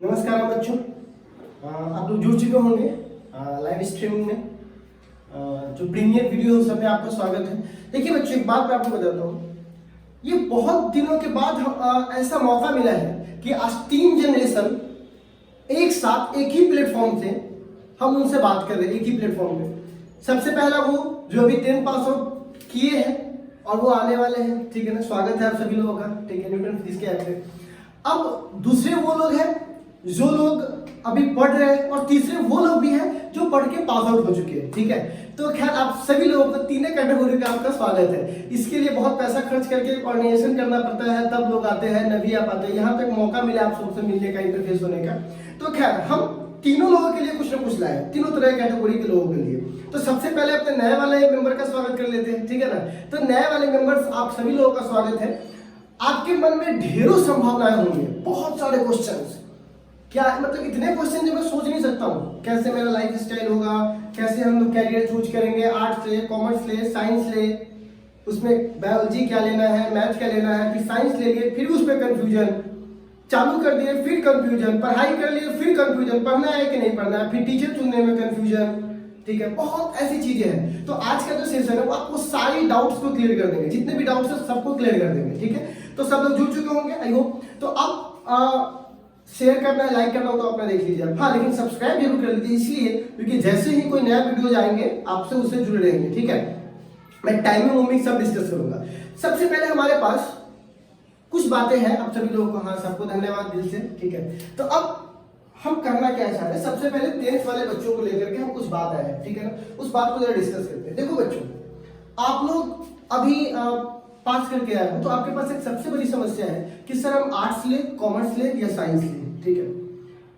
नमस्कार बच्चों, आप लोग जुड़ चुके होंगे लाइव स्ट्रीमिंग में। जो प्रीमियर वीडियो है, सब में आपका स्वागत है। देखिए बच्चों, एक बात मैं आपको बताता हूँ, ये बहुत दिनों के बाद ऐसा मौका मिला है कि आज 3 जनरेशन एक साथ एक ही प्लेटफॉर्म से हम उनसे बात कर रहे हैं, एक ही प्लेटफॉर्म पे। सबसे पहला वो जो अभी 10 पास आउट किए हैं और वो आने वाले हैं, ठीक है ना। स्वागत है आप सभी लोगों का, ठीक है, न्यूटन फिजिक्स के ऐप पे। अब दूसरे वो लोग हैं जो लोग अभी पढ़ रहे हैं और तीसरे वो लोग भी हैं जो पढ़ के पास आउट हो चुके हैं, ठीक है। तो खैर आप सभी लोगों को तीनों कैटेगरी का आपका स्वागत है। इसके लिए बहुत पैसा खर्च करके ऑर्गेनाइजेशन करना पड़ता है, तब लोग आते हैं, नभी आप आते हैं। यहाँ पे मौका मिला आप सबसे मिलने का, इंटरफेस होने का। तो खैर हम तीनों लोगों के लिए कुछ ना कुछ लाए, तीनों तरह के कैटेगरी के लोगों के लिए। तो सबसे पहले अपने नए वाले मेंबर का स्वागत कर लेते हैं, ठीक है ना। तो नए वाले मेंबर्स आप सभी लोगों का स्वागत है। आपके मन में ढेरों संभावनाएं होंगी, बहुत सारे क्वेश्चंस, क्या मतलब इतने क्वेश्चन जो मैं सोच नहीं सकता हूँ। कैसे मेरा लाइफ स्टाइल होगा, कैसे हम लोग कैरियर चूज करेंगे, आर्ट्स ले, कॉमर्स ले, साइंस ले, उसमें बायोलॉजी क्या लेना है, मैथ क्या लेना है, फिर साइंस ले लिए, फिर उस पर कंफ्यूजन, चालू कर दिए फिर कंफ्यूजन, पढ़ाई कर लिए फिर कंफ्यूजन, पढ़ना है कि नहीं पढ़ना है, फिर टीचर चुनने में कंफ्यूजन, ठीक है। बहुत ऐसी चीजें हैं। तो आज का जो सेशन है वो आपको सारी डाउट्स को क्लियर कर देंगे, जितने भी डाउट्स है सबको क्लियर कर देंगे, ठीक है। तो सब लोग जुड़ चुके होंगे आई होप। तो अब शेयर करना है, लाइक करना हो तो अपना देख लीजिए। हाँ, लेकिन सब्सक्राइब जरूर कर लीजिए, इसलिए क्योंकि जैसे ही कोई नया वीडियो जाएंगे आपसे उससे जुड़े रहेंगे, ठीक है। मैं टाइमिंग वोमिंग सब डिस्कस करूंगा। सबसे पहले हमारे पास कुछ बातें हैं आप सभी लोगों को, हाँ सबको धन्यवाद दिल से, ठीक है। तो अब हम करना क्या चाह रहे हैं, सबसे पहले 10th वाले बच्चों को लेकर के हम कुछ बात आए हैं, ठीक है ना। उस बात को जरा डिस्कस करते हैं। देखो बच्चों, आप लोग अभी पास करके आए हो, तो आपके पास एक सबसे बड़ी समस्या है कि सर हम आर्ट्स ले, कॉमर्स ले या साइंस ले, ठीक है।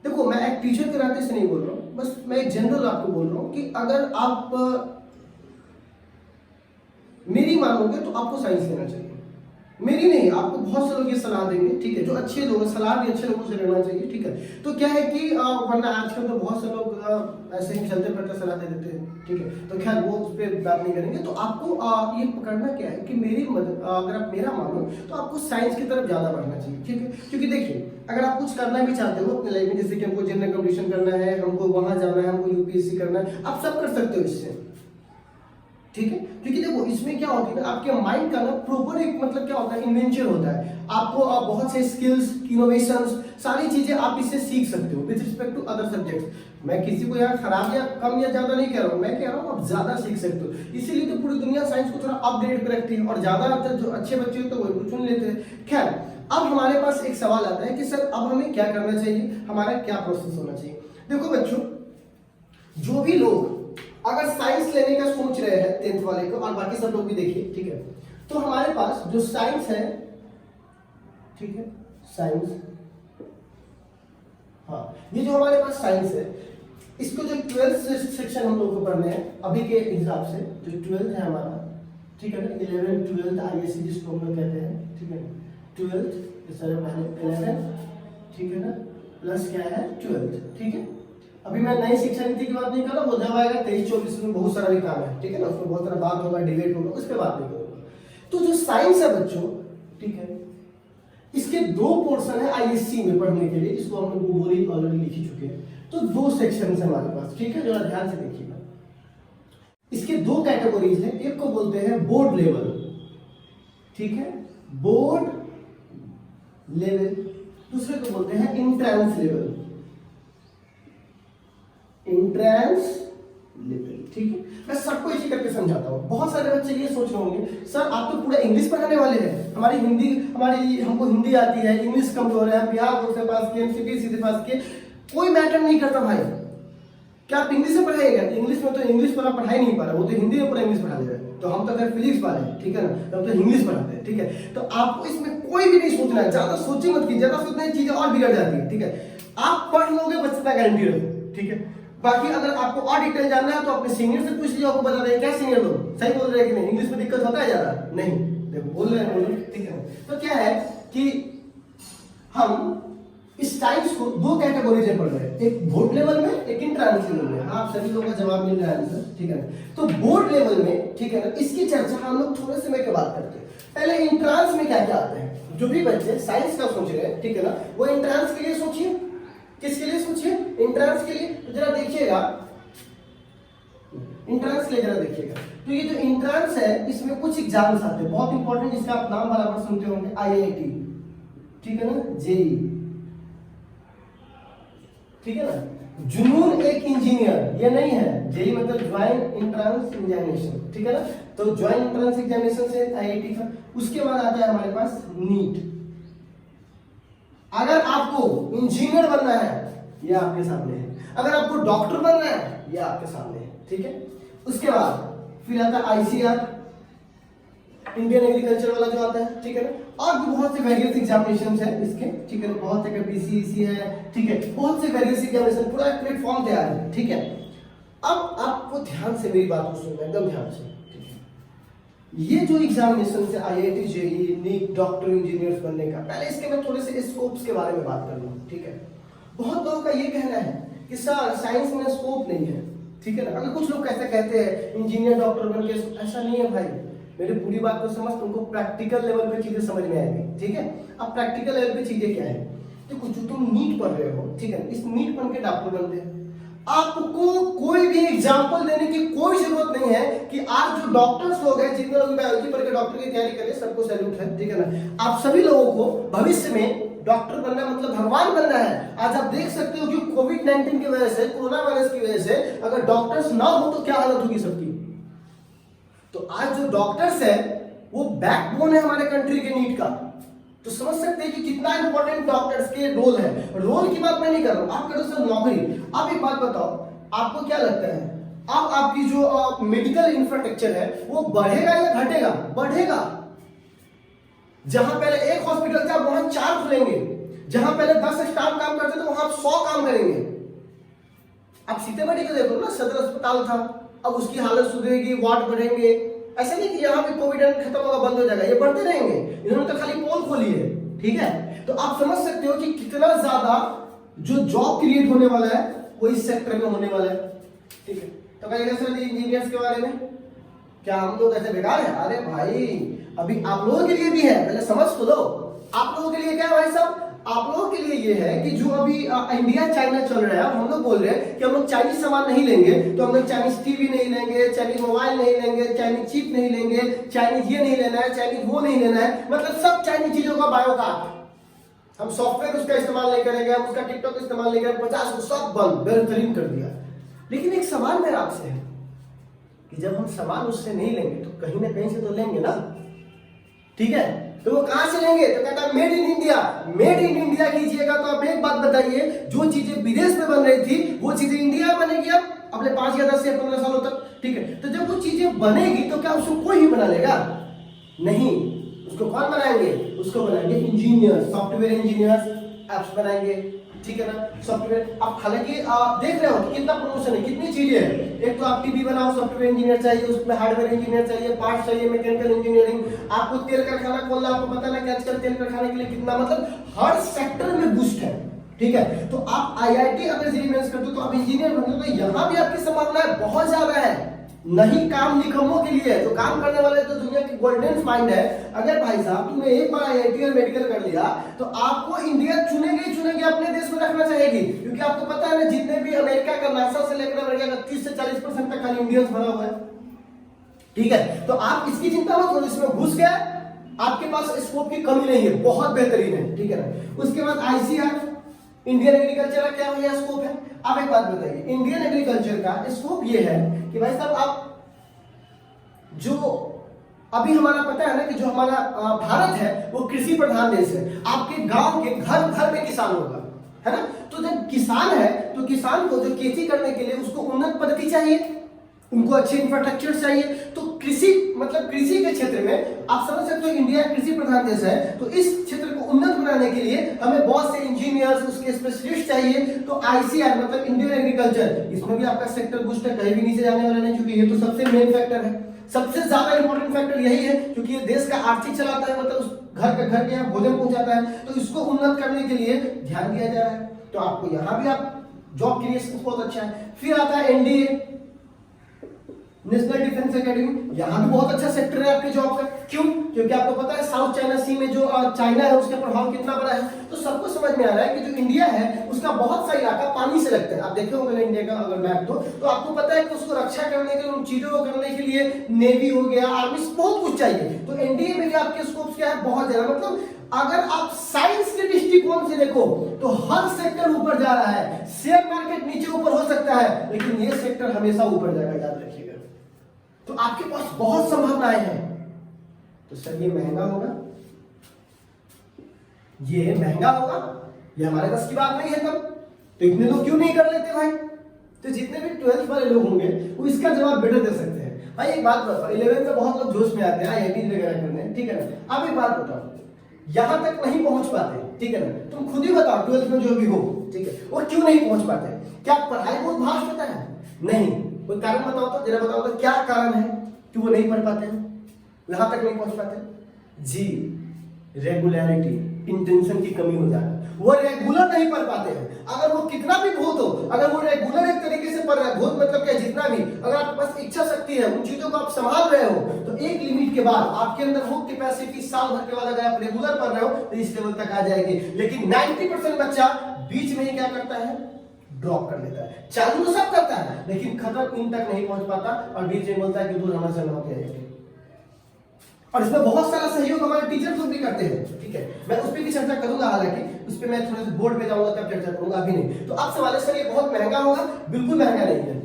देखो मैं एक टीचर के नाते से नहीं बोल रहा हूँ, बस मैं एक जनरल आपको बोल रहा हूँ कि अगर आप मेरी मानोगे तो आपको साइंस लेना चाहिए। मेरी नहीं, आपको बहुत से लोग ये सलाह देंगे, ठीक है, जो अच्छे लोग हैं, सलाह भी अच्छे लोगों से लेना चाहिए, ठीक है। तो क्या है कि वरना आजकल तो बहुत से लोग ऐसे ही चलते फिरते सलाह दे देते हैं, ठीक है। तो खैर वो उस पर बात नहीं करेंगे। तो आपको ये पकड़ना क्या है कि मेरी मदद, अगर आप मेरा मानो तो आपको साइंस की तरफ ज्यादा बढ़ना चाहिए, ठीक है। क्योंकि देखिए, अगर आप कुछ करना भी चाहते हो अपने लाइफ में, जैसे कि हमको जनरल कंपटीशन करना है, हमको वहां जाना है, हमको यूपीएससी करना है, आप सब कर सकते हो इससे, ठीक है। क्योंकि देखो इसमें क्या होती है ना, आपके माइंड का ना प्रॉपर एक मतलब क्या होता है, इन्वेंशन होता है। आपको बहुत से स्किल्स, इनोवेशंस, सारी चीजें आप इससे सीख सकते हो with respect to other subjects. मैं किसी को यहाँ खराब या कम या ज्यादा नहीं कह रहा हूँ, मैं कह रहा हूँ आप ज्यादा सीख सकते हो। इसीलिए तो पूरी दुनिया साइंस को थोड़ा अपडेट पे रखती है, और ज्यादा जो अच्छे बच्चे होते हैं वो को चुन लेते हैं। खैर, अब हमारे पास एक सवाल आता है कि सर अब हमें क्या करना चाहिए, हमारा क्या प्रोसेस होना चाहिए। देखो बच्चों, जो भी लोग अगर साइंस लेने का सोच रहे हैं 10th वाले को, और बाकी सब लोग भी देखिए, ठीक है। तो हमारे पास जो साइंस है, ठीक है, साइंस, हाँ ये जो हमारे पास साइंस है, इसको जो 12th सेक्शन हम लोग को पढ़ने हैं अभी के हिसाब से, जो 12th है हमारा, ठीक है ना, 11th 12th आईएससी जिसको हम लोग कहते हैं, ठीक है। 12th इस तरह पहले 11, ठीक है ना, प्लस क्या है 12th, ठीक है। अभी मैं नई शिक्षा नीति की बात नहीं कर रहा, वो जब आएगा 23-24 में बहुत सारा भी काम है, ठीक है ना, उसमें बहुत सारा बात होगा, डिबेट होगा, उस पर बात नहीं करूंगा। तो जो साइंस है बच्चों, ठीक है, इसके 2 पोर्शन है आईएससी में पढ़ने के लिए, जिसको हम लोग बोली ऑलरेडी लिख ही चुके हैं। तो 2 सेक्शन है हमारे पास, ठीक है, जरा ध्यान से देखिएगा। इसके 2 कैटेगरीज है, एक को बोलते हैं बोर्ड लेवल, ठीक है, बोर्ड लेवल, दूसरे को बोलते हैं इंट्रेंस लेवल, इंट्रेंस लेवल, ठीक है। मैं सबको इसी करके समझाता हूँ। बहुत सारे बच्चे ये सोच रहे होंगे, सर आप तो पूरा इंग्लिश पढ़ाने वाले हैं, हमारी हिंदी, हमको हिंदी आती है, इंग्लिश कमजोर है, बिहार बोर्ड से पास किए, एमसीपीएससी से पास किए, कोई मैटर नहीं करता भाई। क्या आप इंग्लिश में पढ़ाएगा? इंग्लिश में तो इंग्लिश वाला पढ़ा ही नहीं पा रहा, वो तो हिंदी में पूरा इंग्लिश पढ़ा दे रहा है। तो हम तो अगर फिजिक्स वाले हैं, ठीक है ना, तब तो इंग्लिश पढ़ाते हैं, ठीक है। तो आपको इसमें कोई भी नहीं सोचना है, ज्यादा सोचिए मत, की ज्यादा सोचने चीजें और बिगड़ जाती है, ठीक है। आप पढ़ लोगे बचता गारंटी रखो, ठीक है। बाकी अगर आपको और डिटेल जानना है तो अपने सीनियर से पूछ लीजिए, आपको बता दें। क्या सीनियर लोग सही बोल रहे हैं कि नहीं, इंग्लिश में दिक्कत होता है ज्यादा? नहीं, देखो बोल रहे हैं, ठीक है। तो क्या है कि हम इस साइंस को 2 कैटेगरी में पढ़ रहे हैं, एक बोर्ड लेवल में, एक इंट्रांस लेवल में। हाँ, आप सभी लोगों का जवाब मिल रहा है आंसर, ठीक है। तो बोर्ड लेवल में, ठीक है ना, इसकी चर्चा हम लोग थोड़े समय के बाद करते हैं। पहले इंट्रांस में क्या क्या आता है। जो भी बच्चे साइंस का सोच रहे हैं, ठीक है ना, वो इंट्रांस के लिए सोचिए, किसके लिए सोचिए, एंट्रेंस के लिए। तो जरा देखिएगा एंट्रेंस के लिए, जरा देखिएगा तो ये जो एंट्रेंस है इसमें कुछ एग्जाम्स आते हैं बहुत इंपॉर्टेंट, जिसका आप नाम बराबर सुनते होंगे, आईआईटी, ठीक है ना, जेई, ठीक है ना। जुनून एक इंजीनियर, ये नहीं है, जेई मतलब ज्वाइंट एंट्रेंस एग्जामिनेशन, ठीक है ना। तो ज्वाइंट एंट्रेंस एग्जामिनेशन से आईआईटी का। उसके बाद आता है हमारे पास नीट। अगर आपको इंजीनियर बनना है ये आपके सामने है, अगर आपको डॉक्टर बनना है ये आपके सामने है, ठीक है। उसके बाद फिर आता है आईसीआर, इंडियन एग्रीकल्चर वाला जो आता है, ठीक है ना। और भी बहुत से वेरियस एग्जामिनेशंस हैं इसके, ठीक है, बहुत से बीसीईसी है, ठीक है, बहुत से वेरियस एग्जामिनेशन, पूरा एक प्लेटफॉर्म तैयार है, ठीक है। अब आपको ध्यान से मेरी बात को सुनना, एकदम ध्यान से, ठीक है। ये जो एग्जामिनेशन है IIT, JEE, NEET, doctor, engineers बनने का, पहले इसके मैं थोड़े से स्कोप्स के बारे में बात कर लूं, ठीक है। बहुत लोगों का ये कहना है कि सर साइंस में स्कोप नहीं है, ठीक है ना। अगर कुछ लोग कैसे कहते हैं इंजीनियर डॉक्टर बन के, ऐसा नहीं है भाई, मेरी पूरी बात को समझ, तुमको प्रैक्टिकल लेवल पे चीजें समझ में आएगी, ठीक है। अब प्रैक्टिकल लेवल पे चीजें क्या है, देखो जो तुम नीट पढ़ रहे हो, ठीक है, इस नीट पढ़ के डॉक्टर बनते हैं, आपको कोई भी एग्जाम्पल देने की कोई जरूरत नहीं है कि आज जो डॉक्टर्स लोग हैं, जितने लोग बायोलॉजी पढ़ के डॉक्टर की तैयारी करें, सबको सैल्यूट है, ठीक है ना। आप सभी लोगों को भविष्य में डॉक्टर बनना मतलब भगवान बनना है। आज आप देख सकते हो कि कोविड-19 की वजह से, कोरोना वायरस की वजह से अगर डॉक्टर्स ना हो तो क्या हालत होगी सबकी। तो आज जो डॉक्टर्स है वो बैकबोन है हमारे कंट्री के नीट का। तो समझ सकते हैं कि कितना इंपॉर्टेंट डॉक्टर्स के रोल है। रोल की बात मैं नहीं कर रहा हूं, आप करो सर नौकरी। आप एक बात बताओ, आपको क्या लगता है अब आपकी जो मेडिकल इंफ्रास्ट्रक्चर है वो बढ़ेगा या घटेगा? बढ़ेगा। जहां पहले एक हॉस्पिटल था वहां 4 खुलेंगे, जहां पहले 10 स्टाफ काम करते थे वहां 100 काम करेंगे। अब सीतामढ़ी को देखो ना, सदर अस्पताल था, अब उसकी हालत सुधरेगी, वार्ड बढ़ेंगे। ऐसा नहीं कि यहाँ पे कोविड खत्म होगा बंद हो जाएगा, ये बढ़ते रहेंगे। इन्होंने तो खाली पोल खोली है, ठीक है। तो आप समझ सकते हो कि कितना ज्यादा जो जॉब क्रिएट होने वाला है वो इस सेक्टर में होने वाला है, ठीक है। तो कहिएगा सर इंजीनियर्स के बारे में क्या हम लोग ऐसे बेकार है? अरे भाई अभी आप लोगों के लिए भी है, पहले समझ तो लो। आप लोगों के लिए क्या है भाई साहब? आप लोगों के लिए ये है कि जो अभी इंडिया चाइना चल रहा है, हम लोग बोल रहे हैं कि हम लोग चाइनीज सामान नहीं लेंगे, तो हम लोग चाइनीज टीवी नहीं लेंगे, चाइनीज मोबाइल नहीं लेंगे, चाइनीज चिप नहीं लेंगे, चाइनीज ये नहीं लेना है, चाइनीज वो नहीं लेना है, मतलब सब चाइनीज चीजों का बायोकाट। हम सॉफ्टवेयर उसका इस्तेमाल नहीं करेंगे, हम उसका टिकटॉक इस्तेमाल नहीं करेंगे, 50 सब बंद, बेहतरीन कर दिया। लेकिन एक सवाल मेरा आपसे है कि जब हम सामान उससे नहीं लेंगे तो कहीं ना कहीं से तो लेंगे ना, ठीक है। तो वो कहां से लेंगे? तो कहता है made in India. Made in India कीजिएगा तो आप एक बात बताइए, जो चीजें विदेश में बन रही थी वो चीजें इंडिया में बनेगी अब अगले 5 या 10 या 15 सालों तक, ठीक है। तो जब वो चीजें बनेगी तो क्या उसको कोई ही बना लेगा? नहीं, उसको कौन बनाएंगे? उसको बनाएंगे इंजीनियर, सॉफ्टवेयर इंजीनियर्स, एप्स बनाएंगे, ठीक है ना। सॉफ्टवेयर आप हालांकि देख रहे हो कि कितना प्रमोशन है, कितनी चीजें हैं। एक तो आप टीवी बनाओ, सॉफ्टवेयर इंजीनियर चाहिए, उसमें हार्डवेयर इंजीनियर चाहिए, पार्ट्स चाहिए, मैकेनिकल इंजीनियरिंग, आपको तेल कारखाना खोलना, आपको पता ना कि आजकल तेल कारखाने के लिए कितना, मतलब हर सेक्टर में बूस्ट है, ठीक है। तो आप आईआईटी अगर इंजीनियर करते हो तो आप इंजीनियर बनते हो, तो यहाँ भी आपकी संभावनाएं बहुत ज्यादा है। नहीं काम निकम्मों के लिए, जो काम करने वाले तो दुनिया की गोल्डन माइंड है। अगर भाई साहब तुमने एक बार आईआईटी और मेडिकल कर लिया तो आपको इंडिया चुनेगी ही चुनेगी, अपने देश में रखना चाहेगी, क्योंकि आपको पता है ना जितने भी अमेरिका का नासा से लेकर अमेरिका का 30 से 40% तक खाली इंडियंस भरा हुआ है, ठीक है। तो आप इसकी चिंता मत करो, इसमें घुस गया आपके पास स्कोप की कमी नहीं है, बहुत बेहतरीन है, ठीक है ना। उसके बाद आईसीआर, इंडियन एग्रीकल्चर का क्या भैया स्कोप है? आप एक बात बताइए, इंडियन एग्रीकल्चर का स्कोप ये है कि भाई साहब आप जो अभी हमारा पता है ना कि जो हमारा भारत है वो कृषि प्रधान देश है। आपके गांव के घर घर में किसान होगा, है ना। तो जब किसान है तो किसान को जो खेती करने के लिए उसको उन्नत पद्धति चाहिए, उनको अच्छे इंफ्रास्ट्रक्चर चाहिए। तो कृषि मतलब कृषि के क्षेत्र में आप समझ सकते हो इंडिया कृषि प्रधान देश है, तो इस क्षेत्र को उन्नत बनाने के लिए हमें बहुत से इंजीनियर्स, उसके स्पेशलिस्ट चाहिए। तो आईसीआर मतलब इंडियन एग्रीकल्चर, इसमें भी आपका सेक्टर बूस्ट है, कहीं भी नीचे जाने वाला नहीं, क्योंकि ये तो सबसे मेन फैक्टर है, सबसे ज्यादा इंपॉर्टेंट फैक्टर यही है, क्योंकि ये देश का आर्थिक चलाता है, मतलब उस घर के यहाँ भोजन पहुंचाता है। तो इसको उन्नत करने के लिए ध्यान दिया जा रहा है। तो आपको यहाँ भी आप जॉब क्रिएशन बहुत अच्छा है। फिर आता है एनडीए, नेशनल डिफेंस एकेडमी, यहाँ भी बहुत अच्छा सेक्टर है आपके जॉब का। क्यों? क्योंकि आपको पता है साउथ चाइना सी में जो चाइना है उसका प्रभाव कितना बड़ा है। तो सबको समझ में आ रहा है कि जो इंडिया है उसका बहुत सा इलाका पानी से लगता है। आप देखे होंगे इंडिया का अगर मैप तो आपको पता है कि उसको रक्षा करने के लिए, उन चीजों को करने के लिए नेवी हो गया, आर्मी, बहुत कुछ चाहिए। तो एनडीए में भी आपके स्कोप क्या है, बहुत ज्यादा। मतलब अगर आप साइंस के दृष्टिकोण से देखो तो हर सेक्टर ऊपर जा रहा है। शेयर मार्केट नीचे ऊपर हो सकता है लेकिन ये सेक्टर हमेशा ऊपर जाएगा, याद रखिएगा। तो आपके पास बहुत संभावनाएं हैं। तो सर ये महंगा होगा, ये महंगा होगा, ये हमारे पास की बात नहीं है। तब तो इतने लोग क्यों नहीं कर लेते भाई? तो जितने भी 12th वाले लोग होंगे वो इसका जवाब बेटर दे सकते हैं। भाई एक बात बताओ, 11th में बहुत लोग जोश में आते हैं आईआईटी वगैरह करने, ठीक है ना। अब एक बात बताओ, यहां तक नहीं पहुंच पाते, ठीक है ना। तुम खुद ही बताओ 12th में जो भी हो, ठीक है, और क्यों नहीं पहुंच पाते? क्या पढ़ाई बहुत भाष होता है? नहीं। कोई कारण बताओ तो, जरा बताओ तो क्या कारण है कि वो नहीं पढ़ पाते हैं, यहां तक नहीं पहुंच पाते? जी, रेगुलरिटी, इंटेंशन की कमी हो जाता है। वो रेगुलर नहीं पढ़ पाते हैं। अगर वो कितना भी भूत हो, अगर वो रेगुलर एक तरीके से पढ़ रहा है, भूत मतलब क्या, जितना भी, अगर आपके पास इच्छा शक्ति है, उन चीजों को आप संभाल रहे हो, तो एक लिमिट के बाद आपके अंदर वो कैपेसिटी साल भर के बाद अगर आप रेगुलर पढ़ रहे हो तो इस लेवल तक आ जाएगी। लेकिन 90% बच्चा बीच में ही क्या करता है, ड्रॉप कर लेता है। चालू तो सब करता है लेकिन खत्म इन तक नहीं पहुंच पाता और बीच में बोलता है कि दूर हमसे ना हो। और इसमें बहुत सारा सहयोग हमारे टीचर लोग भी करते हैं, ठीक है। मैं उस पर भी चर्चा करूंगा, हालांकि उस पर मैं थोड़ा सा बोर्ड पे जाऊंगा तब चर्चा करूंगा, अभी नहीं। तो अब सवाल है सर ये बहुत महंगा होगा? बिल्कुल महंगा नहीं है।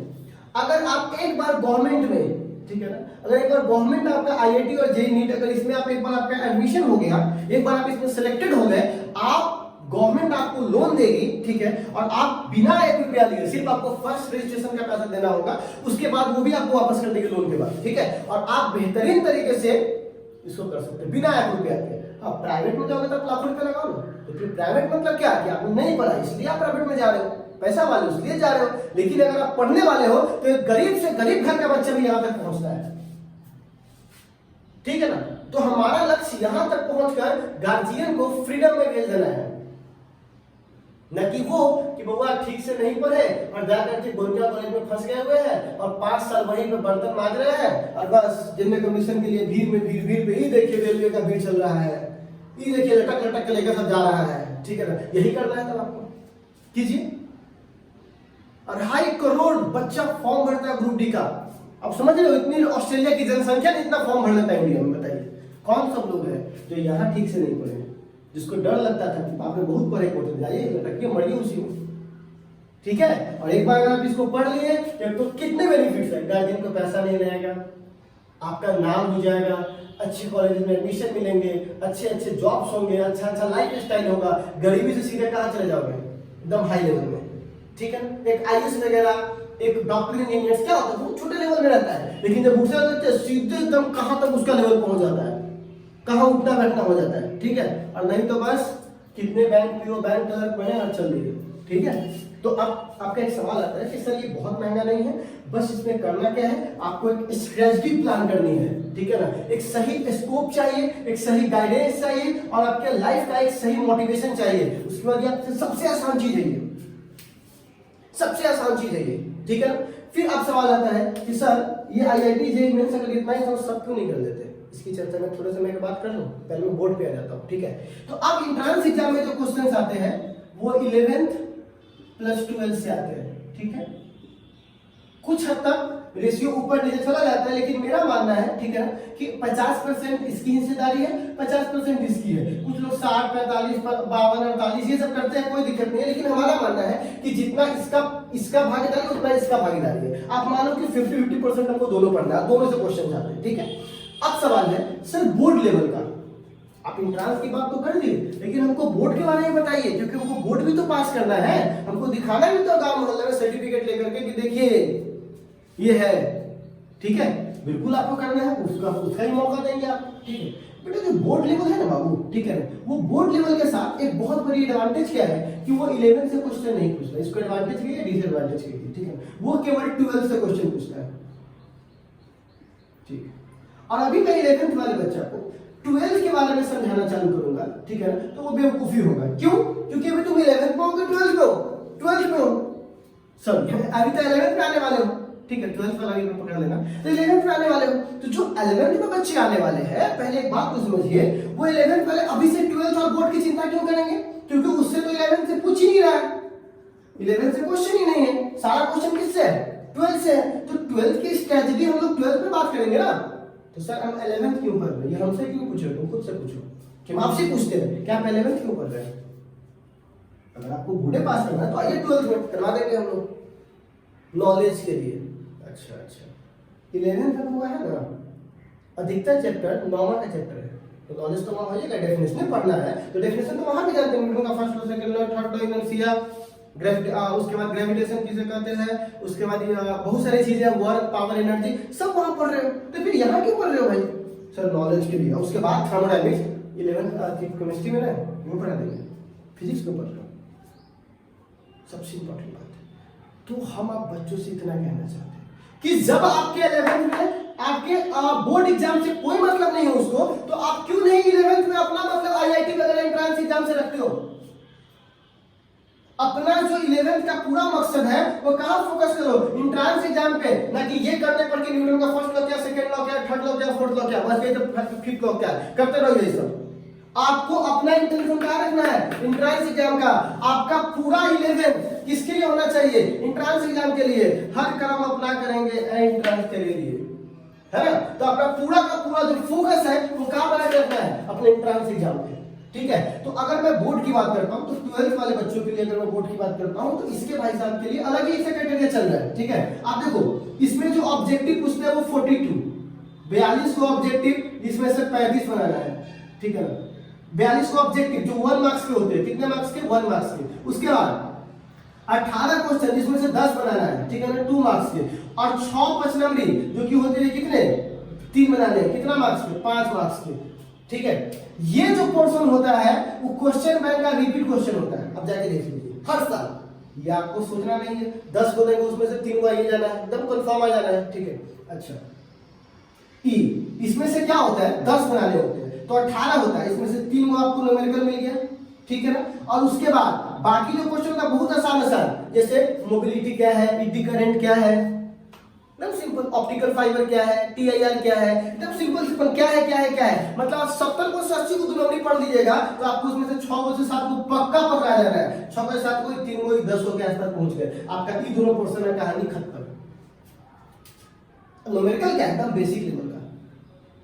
अगर आप एक बार गवर्नमेंट में, ठीक है ना, अगर एक बार गवर्नमेंट आपका आईआईटी और जेईई नीट, अगर इसमें आप एक बार आपका एडमिशन हो गया, एक बार आप इसमें सिलेक्टेड हो गए, आप गवर्नमेंट आपको लोन देगी, ठीक है, और आप बिना 1 रुपया लिए, सिर्फ आपको फर्स्ट रजिस्ट्रेशन का पैसा देना होगा, उसके बाद वो भी आपको वापस कर देगी लोन के बाद, ठीक है। और आप बेहतरीन तरीके से इसको कर सकते हैं बिना 1 रुपया के। हाँ, प्राइवेट में जाओगे तो आप लाखों रुपए लगाओ ना। तो फिर प्राइवेट मतलब क्या कि आपने नहीं पढ़ा इसलिए आप प्राइवेट में जा रहे हो, पैसा वाले इसलिए जा रहे हो। लेकिन अगर आप पढ़ने वाले हो तो एक गरीब से गरीब घर का बच्चा भी यहां तक पहुंचता है, ठीक है ना। तो हमारा लक्ष्य यहां तक पहुंचकर गार्जियन को फ्रीडम में भेज देना है, न कि वो कि बउआ ठीक से नहीं पढ़े और जाकर के गोंदिया कॉलेज में फंस गए हुए हैं और 5 साल वहीं पे बर्तन मांज रहे हैं और बस जिनमें कमीशन के लिए भीड़ पे ही देखिए रेलवे का भीड़ चल रहा है, ये देखिए लटक लटक के लेकर सब जा रहा है, ठीक है ना। यही करना है तब आपको कीजिए। 2.5 करोड़ बच्चा फॉर्म भरता है ग्रुप डी का। अब समझ रहे हो, इतनी ऑस्ट्रेलिया की जनसंख्या ने इतना फॉर्म भर देता है इंडिया में। बताइए कौन सब लोग हैं जो यहाँ ठीक से नहीं पढ़े, जिसको डर लगता था कि आपने बहुत पढ़े कोटे जाइए लटकिए मरिए उसी में, ठीक है। और एक बार अगर आप इसको पढ़ लिए तो कितने बेनिफिट्स है, गार्जियन को पैसा नहीं रहेगा, आपका नाम हो जाएगा, अच्छे कॉलेज में एडमिशन मिलेंगे, अच्छे अच्छे जॉब्स होंगे, अच्छा अच्छा लाइफ स्टाइल होगा, गरीबी से सीधे कहाँ चले जाओगे, एकदम हाई लेवल में, ठीक है। एक आईएएस वगैरह, एक डॉक्टर इंजीनियर क्या होता है वो छोटे लेवल में रहता है, लेकिन जब उठने लगते हैं सीधे एकदम कहाँ तक उसका लेवल पहुंच जाता है, कहाँ उठना बैठना हो जाता है, ठीक है। और नहीं तो बस कितने बैंक पीओ, बैंक क्लर्क बने और चल रही है, ठीक है। तो अब आपका एक सवाल आता है कि सर ये बहुत महंगा नहीं है, बस इसमें करना क्या है, आपको एक स्ट्रेटजी प्लान करनी है, ठीक है ना। एक सही स्कोप चाहिए, एक सही गाइडेंस चाहिए और आपके लाइफ का एक सही मोटिवेशन चाहिए। उसके बाद आपसे सबसे आसान चीज है ये, सबसे आसान चीज है ये, ठीक है ना। फिर अब सवाल आता है कि सर ये आईआईटी जेईई मेंस अगर इतना ही सब क्यों नहीं कर लेते, इसकी चर्चा में थोड़ा समय के बाद कर लूं, पहले मैं बोर्ड पे आ जाता हूं, ठीक है। तो अब एंट्रेंस एग्जाम में जो क्वेश्चंस आते हैं वो 11th प्लस 12th से आते हैं, ठीक है। कुछ हद तक रेशियो ऊपर नीचे चला जाता है, लेकिन मेरा मानना है, ठीक है ना, कि 50% इसकी हिस्सेदारी है, 50% इसकी है। कुछ लोग 60, 45, 52, 48 ये सब करते हैं, कोई दिक्कत नहीं है। लेकिन हमारा मानना है कि जितना इसका भागीदारी उतना इसका भागीदारी है। आप मानो कि 50-50% हमको दोनों पढ़ना है, दोनों से क्वेश्चन आते हैं, ठीक है। अब सवाल है सर बोर्ड लेवल का, आप इंट्रांस की बात तो कर दी, लेकिन हमको बोर्ड के बारे में बताइए, क्योंकि हमको बोर्ड भी तो पास करना है, हमको दिखाना भी तो गांव मोहल्ले में सर्टिफिकेट लेकर के कि देखिए ये है, ठीक है। बिल्कुल आपको करना है, उसका ही मौका देंगे आप, ठीक है। बेटा जो बोर्ड लेवल है ना बाबू, ठीक है ना, वो बोर्ड लेवल के साथ एक बहुत बड़ी एडवांटेज क्या है कि वो 11 से क्वेश्चन नहीं पूछता। इसको एडवांटेज की है, डिसएडवांटेज की है, ठीक है। वो केवल 12 से क्वेश्चन पूछता है, ठीक है। और अभी मैं 11th वाले बच्चा को 12th के बारे में समझाना चालू करूंगा, ठीक है ना, तो वो बेवकूफी होगा। क्यों? क्योंकि अभी तुम 11th में हो कि 12th में हो? 12th में हो सर, अभी तो 11th में आने वाले हो, ठीक है, 12th वाला भी पकड़ लेना। तो 11th में आने वाले हो, तो जो 11th में बच्चे आने वाले हैं, पहले एक बात तो समझिए, वो 11th वाले अभी से 12th और बोर्ड की चिंता क्यों करेंगे? क्योंकि उससे तो 11th से पूछ ही नहीं रहा है, 11th से क्वेश्चन ही नहीं है, सारा क्वेश्चन किससे है? 12th से है। तो 12th की स्ट्रेटजी हम लोग 12th में बात करेंगे ना। तो सर हम 11th क्यों पढ़ रहे हैं, ये हमसे क्यों पूछ रहे हो? खुद से पूछो कि हम आपसे पूछते हैं कि आप 11th क्यों पढ़ रहे हैं। अगर आपको बूढ़े पास करना है तो आइए 12th में करवा देंगे हम लोग नॉलेज के लिए। अच्छा अच्छा, 11th का हुआ है ना, अधिकतर चैप्टर नॉर्मल का चैप्टर है, तो नॉलेज तो वहां हो जाएगा। डेफिनेशन पढ़ना है तो डेफिनेशन तो वहां भी जानते हैं, न्यूटन का first law, second law, third law, inertia, उसके बाद ग्रेविटेशन किसे कहते हैं, उसके बाद बहुत सारी चीजें, वर्क, पावर, एनर्जी, सब वहां पढ़ रहे हो। तो फिर यहाँ क्यों पढ़ रहे हो भाई? सर नॉलेज के लिए। उसके बाद थर्मोडायनेमिक्स 11th केमिस्ट्री में ना वो पढ़ा देंगे, फिजिक्स में पढ़ रहे हो, सबसे इंपॉर्टेंट बात है। तो हम आप बच्चों से इतना कहना चाहते हैं कि जब आपके 11th में आपके बोर्ड एग्जाम से कोई मतलब नहीं है उसको, तो आप क्यों नहीं 11th में अपना मतलब आईआईटी वगैरह एंट्रेंस एग्जाम से रखते हो? अपना जो 11th का पूरा मकसद है वो कहां फोकस करो? एंट्रेंस एग्जाम पे, ना कि ये करने पर कि न्यूटन का फर्स्ट लॉ क्या, सेकंड लॉ क्या, थर्ड लॉ क्या, फोर्थ लॉ क्या, बस ये तो फिफ्थ लॉ क्या करते रहो ये सब। आपको अपना इंटेंशन क्या रखना है? एंट्रेंस एग्जाम का। आपका पूरा 11th किसके लिए होना चाहिए? एंट्रेंस एग्जाम के लिए। हर कर्म अपना करेंगे एंट्रेंस के लिए, है ना? तो अपना पूरा का पूरा जो फोकस है वो कहां बना रखना है? अपने एंट्रेंस एग्जाम पे, ठीक है। तो अगर मैं बोर्ड की बात करता हूं तो 12th वाले बच्चों के लिए अगर मैं बोर्ड की बात करता हूं तो इसके भाई साहब के लिए अलग ही इसका क्राइटेरिया चल रहा है, ठीक है। आप देखो इसमें जो ऑब्जेक्टिव पूछते हैं वो 42, 42 को ऑब्जेक्टिव, इसमें से 35 बनाना है, ठीक है ना। 42 को ऑब्जेक्टिव जो 1 मार्क्स के होते हैं, कितने मार्क्स के? 1 मार्क्स के। उसके बाद 18 क्वेश्चन जिसमें से 10 बनाना है, ठीक है ना, 2 मार्क्स के। और 6 5 नंबरी जो कि होते हैं कितने? 3 बनाने हैं, कितना मार्क्स के? 5 मार्क्स के, ठीक है। ये जो पोर्शन होता है वो क्वेश्चन बैंक का रिपीट क्वेश्चन होता है। अब जाके देख लीजिए हर साल, ये आपको सोचना नहीं है। 10 को देंगे उसमें से 3 को आइए जाना है, एकदम कंफर्म आ जाना है, ठीक है। अच्छा, ई इसमें से क्या होता है? 10 बनाने होते हैं तो 18 होता है, इसमें से 3 को आपको न्यूमेरिकल मिल गया, ठीक है ना। और उसके बाद बाकी जो क्वेश्चन का बहुत आसान आसान, जैसे मोबिलिटी क्या है, ईडी करंट क्या है, एकदम सिंपल। ऑप्टिकल फाइबर क्या है, टीआईआर क्या है, एकदम सिंपल सिंपल। क्या है क्या है क्या है, मतलब आप 70 को 80 को दुनिया पढ़ लीजिएगा तो आपको उसमें से 6 को से 7 को पक्का पकड़ा जा रहा है। 6 को 7 को 3 को 10 के आसपास पहुंच गए, आपका ये दोनों पोर्शन में कहानी खत्म। न्यूमेरिकल क्या है? एकदम बेसिक लेवल का,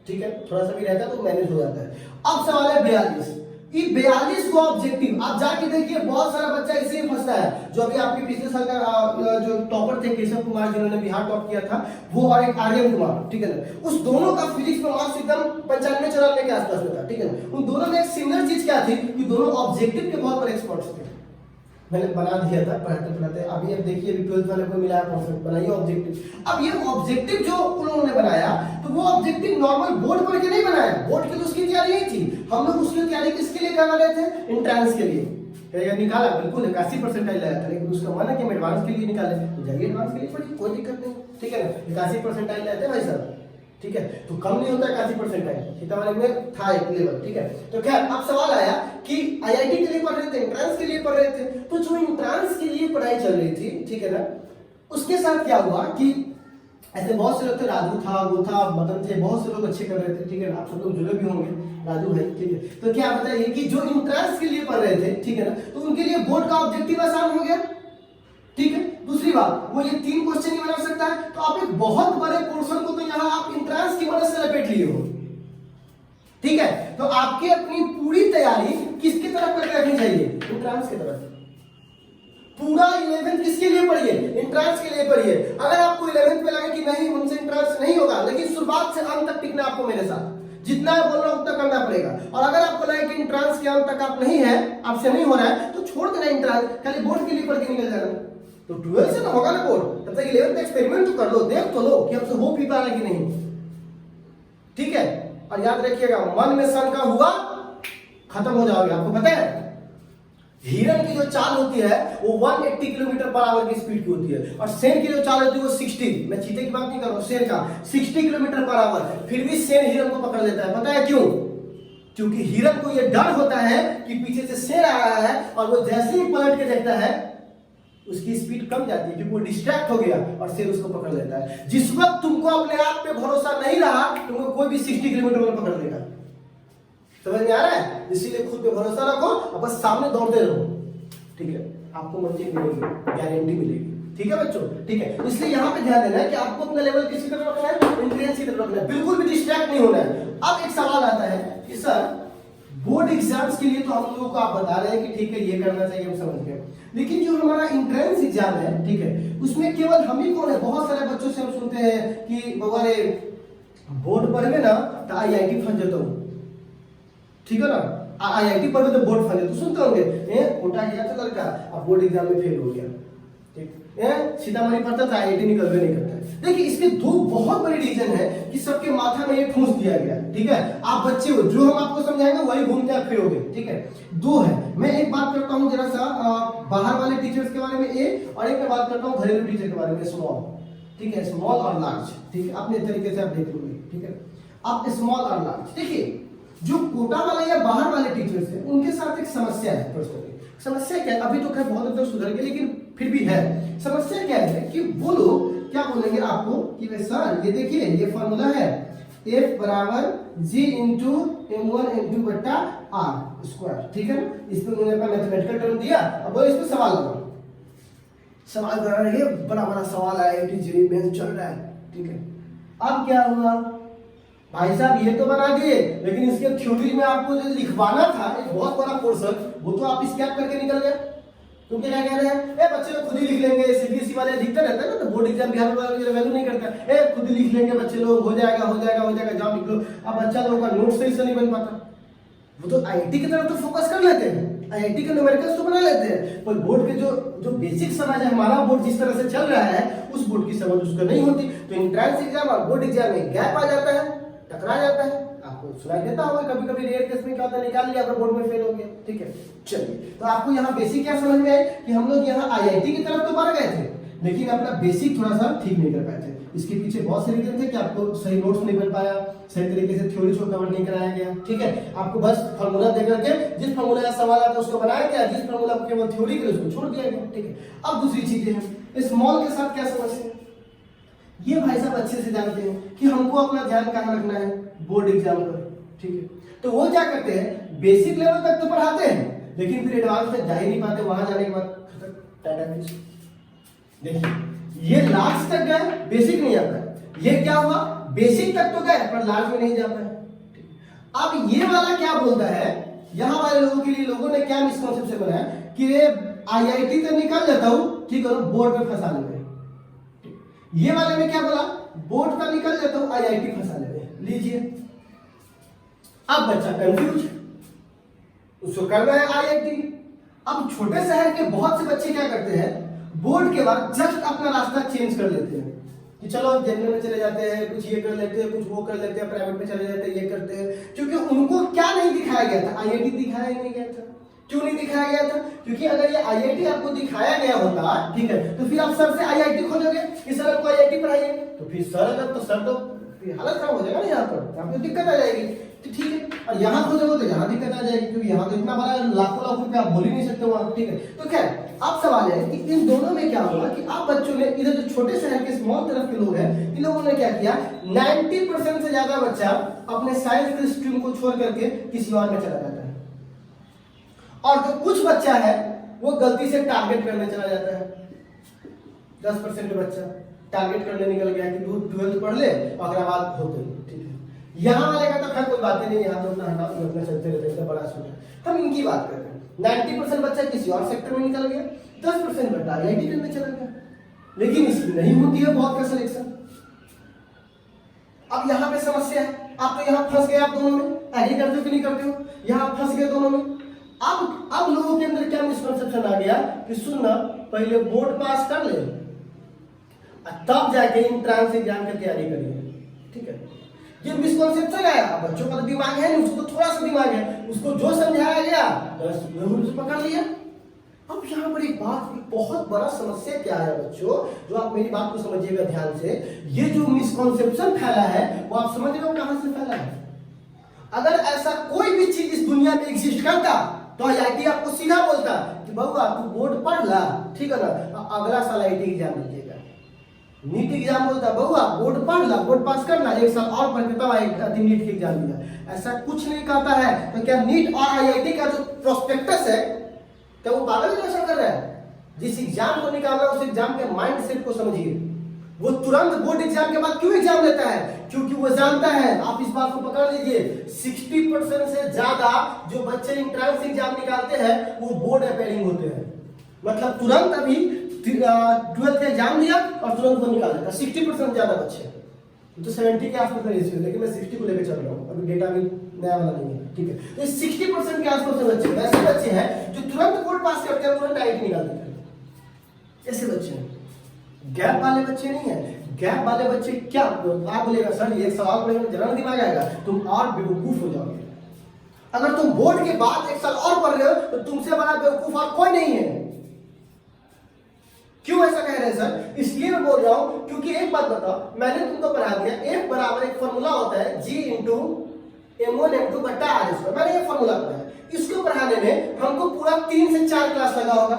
ठीक है। थोड़ा सा भी रहता है तो मैनेज हो जाता है। अब सवाल है 42, ये 42 को ऑब्जेक्टिव। आप जाके देखिए बहुत सारा बच्चा इसे ही फंसता है। जो अभी आपके पिछले साल का जो टॉपर थे केशव कुमार जिन्होंने बिहार टॉप किया था, वो और एक आर्यन कुमार, ठीक है ना, उस दोनों का फिजिक्स में मार्क्स एकदम 95-94 के आसपास में था, ठीक है ना। उन दोनों में एक सिमिलर चीज क्या थी कि दोनों ऑब्जेक्टिव के बहुत बड़े एक्सपर्ट्स थे। मैंने बना दिया था पढ़ाते पढ़ाते। अभी अब देखिए 12th वाले को मिला परफेक्ट, बनाइए ऑब्जेक्टिव। अब ये ऑब्जेक्टिव जो उन्होंने बनाया तो वो ऑब्जेक्टिव नॉर्मल बोर्ड पढ़ के नहीं बनाया, बोर्ड की तो उसकी तैयारी नहीं थी। हम लोग उसकी तैयारी किसके लिए करवा रहे थे? एंट्रेंस के लिए। निकाला बिल्कुल 81% लाया था, लेकिन उसका मन है कि हम एडवांस के लिए निकाले, तो जाइए एडवांस के लिए पढ़िए, कोई दिक्कत नहीं, ठीक है ना। 81% लाए थे भाई साहब, ठीक है। तो कम नहीं होता 81%, सीतामढ़ी में था एक लेवल, ठीक है। तो क्या अब सवाल आया कि आईआईटी के लिए पढ़ रहे थे, एंट्रेंस के लिए पढ़ रहे थे, तो जो एंट्रेंस के लिए पढ़ाई चल रही थी, ठीक है ना, उसके साथ क्या हुआ कि ऐसे बहुत से लोग थे, राजू था, वो था, मदन थे, बहुत से लोग अच्छे कर रहे थे, ठीक है ना। आप सब लोग जुड़े भी होंगे, राजू भाई, ठीक है। तो क्या बताइए कि जो एंट्रेंस के लिए पढ़ रहे थे, ठीक है ना, तो उनके लिए बोर्ड का ऑब्जेक्टिव आसान हो गया, ठीक है। दूसरी बात, वो ये 3 क्वेश्चन ही बना सकता है, तो आप एक बहुत बड़े पोर्शन को तो यहाँ आप एंट्रेंस की मदद से लपेट लिए हो, ठीक है। तो आपकी अपनी पूरी तैयारी किसकी तरफ करके रखनी चाहिए? एंट्रेंस की तरफ। पूरा 11th किसके लिए पढ़िए? एंट्रेंस के लिए पढ़िए। अगर आपको 11th में लगे कि नहीं मुझसे एंट्रेंस नहीं होगा, लेकिन शुरुआत से अंत तक टिकना आपको मेरे साथ, जितना मैं बोल रहा हूं उतना करना पड़ेगा। और अगर आपको लगे कि एंट्रेंस के अंत तक आप नहीं है, आपसे नहीं हो रहा है, तो छोड़ देना एंट्रेंस, खाली बोर्ड के लिए पढ़ के निकल जाना। तो 12th से ना होगा ना बोर्ड, तब तक 11th एक्सपेरिमेंट तो कर लो, देख तो लो कि हमसे हो पी पा रहा है कि नहीं, ठीक है। और याद रखिएगा, मन में शंका हुआ खत्म हो जाओगे। आपको पता है हिरन की जो चाल होती है वो 180 किलोमीटर पर आवर की स्पीड की होती है, और शेर की जो चाल होती है वो 60, मैं चीते की बात नहीं कर रहा हूं, शेर का 60 किलोमीटर पर आवर। फिर भी शेर हिरन को पकड़ लेता है। पता है क्यों? क्योंकि हिरन को यह डर होता है कि पीछे से शेर आ रहा है, और वो जैसे ही पलट के देखता है उसकी स्पीड कम जाती है क्योंकि वो डिस्ट्रैक्ट हो गया और शेर उसको पकड़ लेता है। जिस वक्त तुमको अपने आप पे भरोसा नहीं रहा, तुमको कोई भी 60 किलोमीटर में पकड़ लेगा। समझ में आ रहा है? इसीलिए खुद पे भरोसा रखो और बस सामने दौड़ते रहो, ठीक है? आपको मंजिल मिलेगी, गारंटी मिलेगी। ठीक है बच्चों? ठीक है, इसलिए यहाँ पे ध्यान देना है कि आपको अपना लेवल किसी तरफ रखना है, इंटेंस की तरफ रखना है, बिल्कुल भी डिस्ट्रैक्ट नहीं होना है। अब एक सवाल आता है कि सर बोर्ड एग्जाम्स के लिए तो हम लोगों को आप बता रहे हैं कि ठीक है ये करना चाहिए, हम समझ गए, लेकिन जो हमारा एंट्रेंस एग्जाम है, ठीक है, उसमें केवल हम ही कौन है? बहुत सारे बच्चों से हम सुनते हैं कि बगैरे बोर्ड पढ़े ना तो IIT फंस जाता हूँ, ठीक है ना? IIT पढ़े तो बोर्ड फंस, तो सुनते होंगे कोटा गया था लड़का, अब बोर्ड एग्जाम में फेल हो गया, ठीक है? सीतामढ़ी पढ़ता था, IIT निकलवे नहीं करता है। देखिए इसके दो बहुत बड़े रीजन है कि सबके माथा में ये ठूंस दिया गया, ठीक है? आप बच्चे हो, जो हम आपको समझाएंगे वही घूमते आप फिरोगे, ठीक है? दो है, मैं एक बात करता हूँ जरा सा बाहर वाले टीचर्स के बारे में और एक मैं बात करता हूँ घरेलू टीचर के बारे में, स्मॉल, ठीक है? स्मॉल और लार्ज, ठीक है? अपने तरीके से आप देख लोगे, ठीक है? आप स्मॉल और लार्ज देखिए, जो कोटा वाले या बाहर वाले टीचर्स हैं उनके साथ एक समस्या है। पर्सनली समस्या क्या है, अभी तो खैर बहुत एकदम सुधर गई, लेकिन फिर भी है समस्या। क्या है कि वो लोग क्या बोलेंगे आपको कि सर ये देखिए ये फॉर्मूला है F बराबर G इंटू M1 इंटू बट्टा R स्क्वायर, ठीक है? इसमें उन्होंने अपना मैथमेटिकल टर्म दिया, अब बोले इस पे सवाल लगाओ। सवाल कर रहे हैं, बड़ा बड़ा सवाल है, IIT JEE मेंस चल रहा है, ठीक है? अब क्या हुआ भाई साहब, ये तो बना दिए, लेकिन इसके थ्योरी में आपको जो लिखवाना था एक बहुत बड़ा पोर्शन, वो तो आप स्कैप करके निकल गए। क्योंकि क्या कह रहे हैं, बच्चे लोग खुद ही लिख लेंगे, CBSE वाले लिखते रहते हैं ना, तो बोर्ड एग्जाम बिहार वाले वैल्यू नहीं करता, खुद ही लिख लेंगे बच्चे लोग, हो जाएगा हो जाएगा हो जाएगा, जाओ निकलो। अब बच्चा लोगों का नोट सही से नहीं बन पाता, वो तो IIT की तरफ तो फोकस कर लेते हैं, IIT के न्यूमेरिकल्स तो बना लेते हैं, पर बोर्ड के जो बेसिक समझ है, हमारा बोर्ड जिस तरह से चल रहा है उस बोर्ड की समझ उसको नहीं होती, तो एंट्रेंस एग्जाम और बोर्ड एग्जाम में गैप आ जाता है, टकरा जाता है। आपको सुनाई देता होगा कभी कभी रेयर केस में क्या होता है, निकाल लिया पर बोर्ड में फेल हो गया, ठीक है? चलिए, तो आपको यहाँ बेसिक क्या समझ में आए कि हम लोग यहाँ IIT की तरफ तो बढ़ गए थे, लेकिन अपना बेसिक थोड़ा सा ठीक नहीं कर पाए थे। इसके पीछे बहुत से रीजन थे कि आपको सही नोट्स नहीं बन पाया, सही तरीके से थ्योरी को कवर नहीं कराया गया, ठीक है? आपको बस फार्मूला दे करके जिस फार्मूला का सवाल आता है उसको बनाया गया, जिस फार्मूला को केवल थ्योरी के उसको छोड़ दिया गया, ठीक है? अब दूसरी चीजें हैं, स्मॉल के साथ क्या समस्या है, ये भाई साहब अच्छे से जानते हैं कि हमको अपना ध्यान कहाँ रखना है, बोर्ड एग्जाम पर, ठीक है? तो वो क्या करते हैं, बेसिक लेवल तक तो पढ़ाते हैं, लेकिन फिर एडवांस में जा ही नहीं पाते, वहां जाने के बाद देखिए ये लास्ट तक गए, बेसिक नहीं आता, ये क्या हुआ, बेसिक तक तो गए पर लास्ट में नहीं जा पाए। अब ये वाला क्या बोलता है, यहाँ वाले लोगों के लिए लोगों ने क्या मिसकॉन्सेप्शन बनाया कि IIT तो निकल जाता हूं, ठीक है, बोर्ड में फंसा लेंगे। ये वाले में क्या बोला, बोर्ड का निकल जाता हूं, IIT फंसा लेंगे। लीजिए, अब बच्चा कंफ्यूज, उसको करना है IIT। अब छोटे शहर के बहुत से बच्चे क्या करते हैं, बोर्ड के बाद जस्ट अपना रास्ता चेंज कर लेते हैं कि चलो जनरल में चले जाते हैं, कुछ ये कर लेते हैं, कुछ वो कर लेते हैं, प्राइवेट में चले जाते हैं, ये करते हैं, क्योंकि उनको क्या नहीं दिखाया गया था, IIT दिखाया ही नहीं गया था। क्यों नहीं दिखाया गया था, क्योंकि अगर ये IIT आपको दिखाया गया होता, ठीक है, तो फिर आप सर से IIT खोजोगे कि सर आपको IIT पढ़ाइए, तो फिर सर तो हालत खराब हो जाएगा ना, यहाँ पर आपको दिक्कत आ जाएगी, तो ठीक है? और यहाँ खोजोगे तो यहाँ दिक्कत आ जाएगी, क्योंकि यहाँ तो इतना बड़ा लाखों रुपए आप बोल ही नहीं सकते वहाँ, ठीक है? तो खैर अब सवाल है कि इन दोनों में क्या होगा कि आप बच्चों ने इधर जो छोटे शहर के स्मॉल तरफ के लोग हैं, इन लोगों ने क्या किया, 90% से ज्यादा बच्चा अपने साइंस के स्ट्रीम को छोड़ करके किसी और में चला जाता है, और जो कुछ बच्चा है वो गलती से टारगेट करने चला जाता है। 10% बच्चा टारगेट करने निकल गया कि 12th पढ़ ले और अगर बाद होते, ठीक है? यहाँ वाले का तो खैर कोई बात ही नहीं, यहाँ तो अपना चलते रहते हैं, बड़ा सुना। हम इनकी बात कर रहे हैं, 90% बच्चा किसी और सेक्टर में निकल गया, 10% बच्चा IIT करने चला गया, लेकिन इसमें नहीं होती है बहुत का सिलेक्शन। अब यहाँ पे समस्या है, आप तो यहाँ फंस गए, आप दोनों में एग्री करते हो कि नहीं करते हो, यहाँ फंस गए दोनों में। अब लोगों के अंदर क्या मिसकंसेप्शन आ गया कि सुनना, पहले बोर्ड पास कर ले तब जाके एंट्रेंस एग्जाम की तैयारी करिए, ठीक है? ये मिसकंसेप्शन आया। बच्चों का दिमाग है नहीं, उसको तो थोड़ा सा दिमाग है, उसको जो समझाया गया बस वही पकड़ लिया। अब यहाँ पर एक बहुत बड़ा समस्या क्या है बच्चों, जो आप मेरी बात को समझिएगा ध्यान से, ये जो मिसकंसेप्शन फैला है वो आप समझ रहे हो कहां से फैला है? अगर ऐसा कोई भी चीज इस दुनिया में एग्जिस्ट करता तो आईआईटी आपको सीधा बोलता कि बउआ तू बोर्ड पढ़ ला, ठीक है ना, अगला साल आईआईटी एग्जाम दीजिएगा। नीट एग्जाम बोलता बउआ बोर्ड पढ़ ला, बोर्ड पास कर ला, एक साल और पढ़ के तब नीट की एग्जाम दिया। ऐसा कुछ नहीं कहता है। तो क्या नीट और आईआईटी का जो प्रोस्पेक्टस है, क्या वो पागल जैसा कर रहा है? जिस एग्जाम को निकालना उस एग्जाम के माइंडसेट को समझिए। वो तुरंत बोर्ड एग्जाम के बाद क्यों एग्जाम लेता है? क्योंकि वो जानता है, आप इस बात को पकड़ लीजिए, 60% से ज्यादा जो बच्चे एंट्रेंस एग्जाम निकालते हैं वो बोर्ड अपेयरिंग होते हैं। मतलब तुरंत अभी 12th का एग्जाम दिया और तुरंत वो निकाल देता। 60% ज्यादा बच्चे, तो 70 के आसपास का रेशियो, लेकिन मैं 60 को लेकर चल रहा हूँ, अभी डेटा भी नया वाला नहीं है, ठीक है। तो 60% के आसपास के बच्चे वैसे बच्चे हैं जो तुरंत बोर्ड पास करते हैं, तुरंत आईआईटी निकाल देते हैं। ऐसे बच्चे हैं, गैप वाले बच्चे नहीं है। गैप वाले बच्चे क्या, आप बोलेगा सर ये सवाल पढ़ेगा जरा दिमाग आएगा, तुम और बेवकूफ हो जाओगे। अगर तुम बोर्ड के बाद एक साल और पढ़ रहे हो तो तुमसे बड़ा बेवकूफ और कोई नहीं है। क्यों ऐसा कह रहे हैं सर? इसलिए मैं बोल रहा हूं क्योंकि एक बात बताओ, मैंने तुमको पढ़ा दिया, F बराबर एक फॉर्मूला होता है G इंटू M1 M2 बट्टा R स्क्वायर। मैंने ये फॉर्मूला पढ़ा है। इसको पढ़ाने में हमको पूरा 3 से 4 क्लास लगा होगा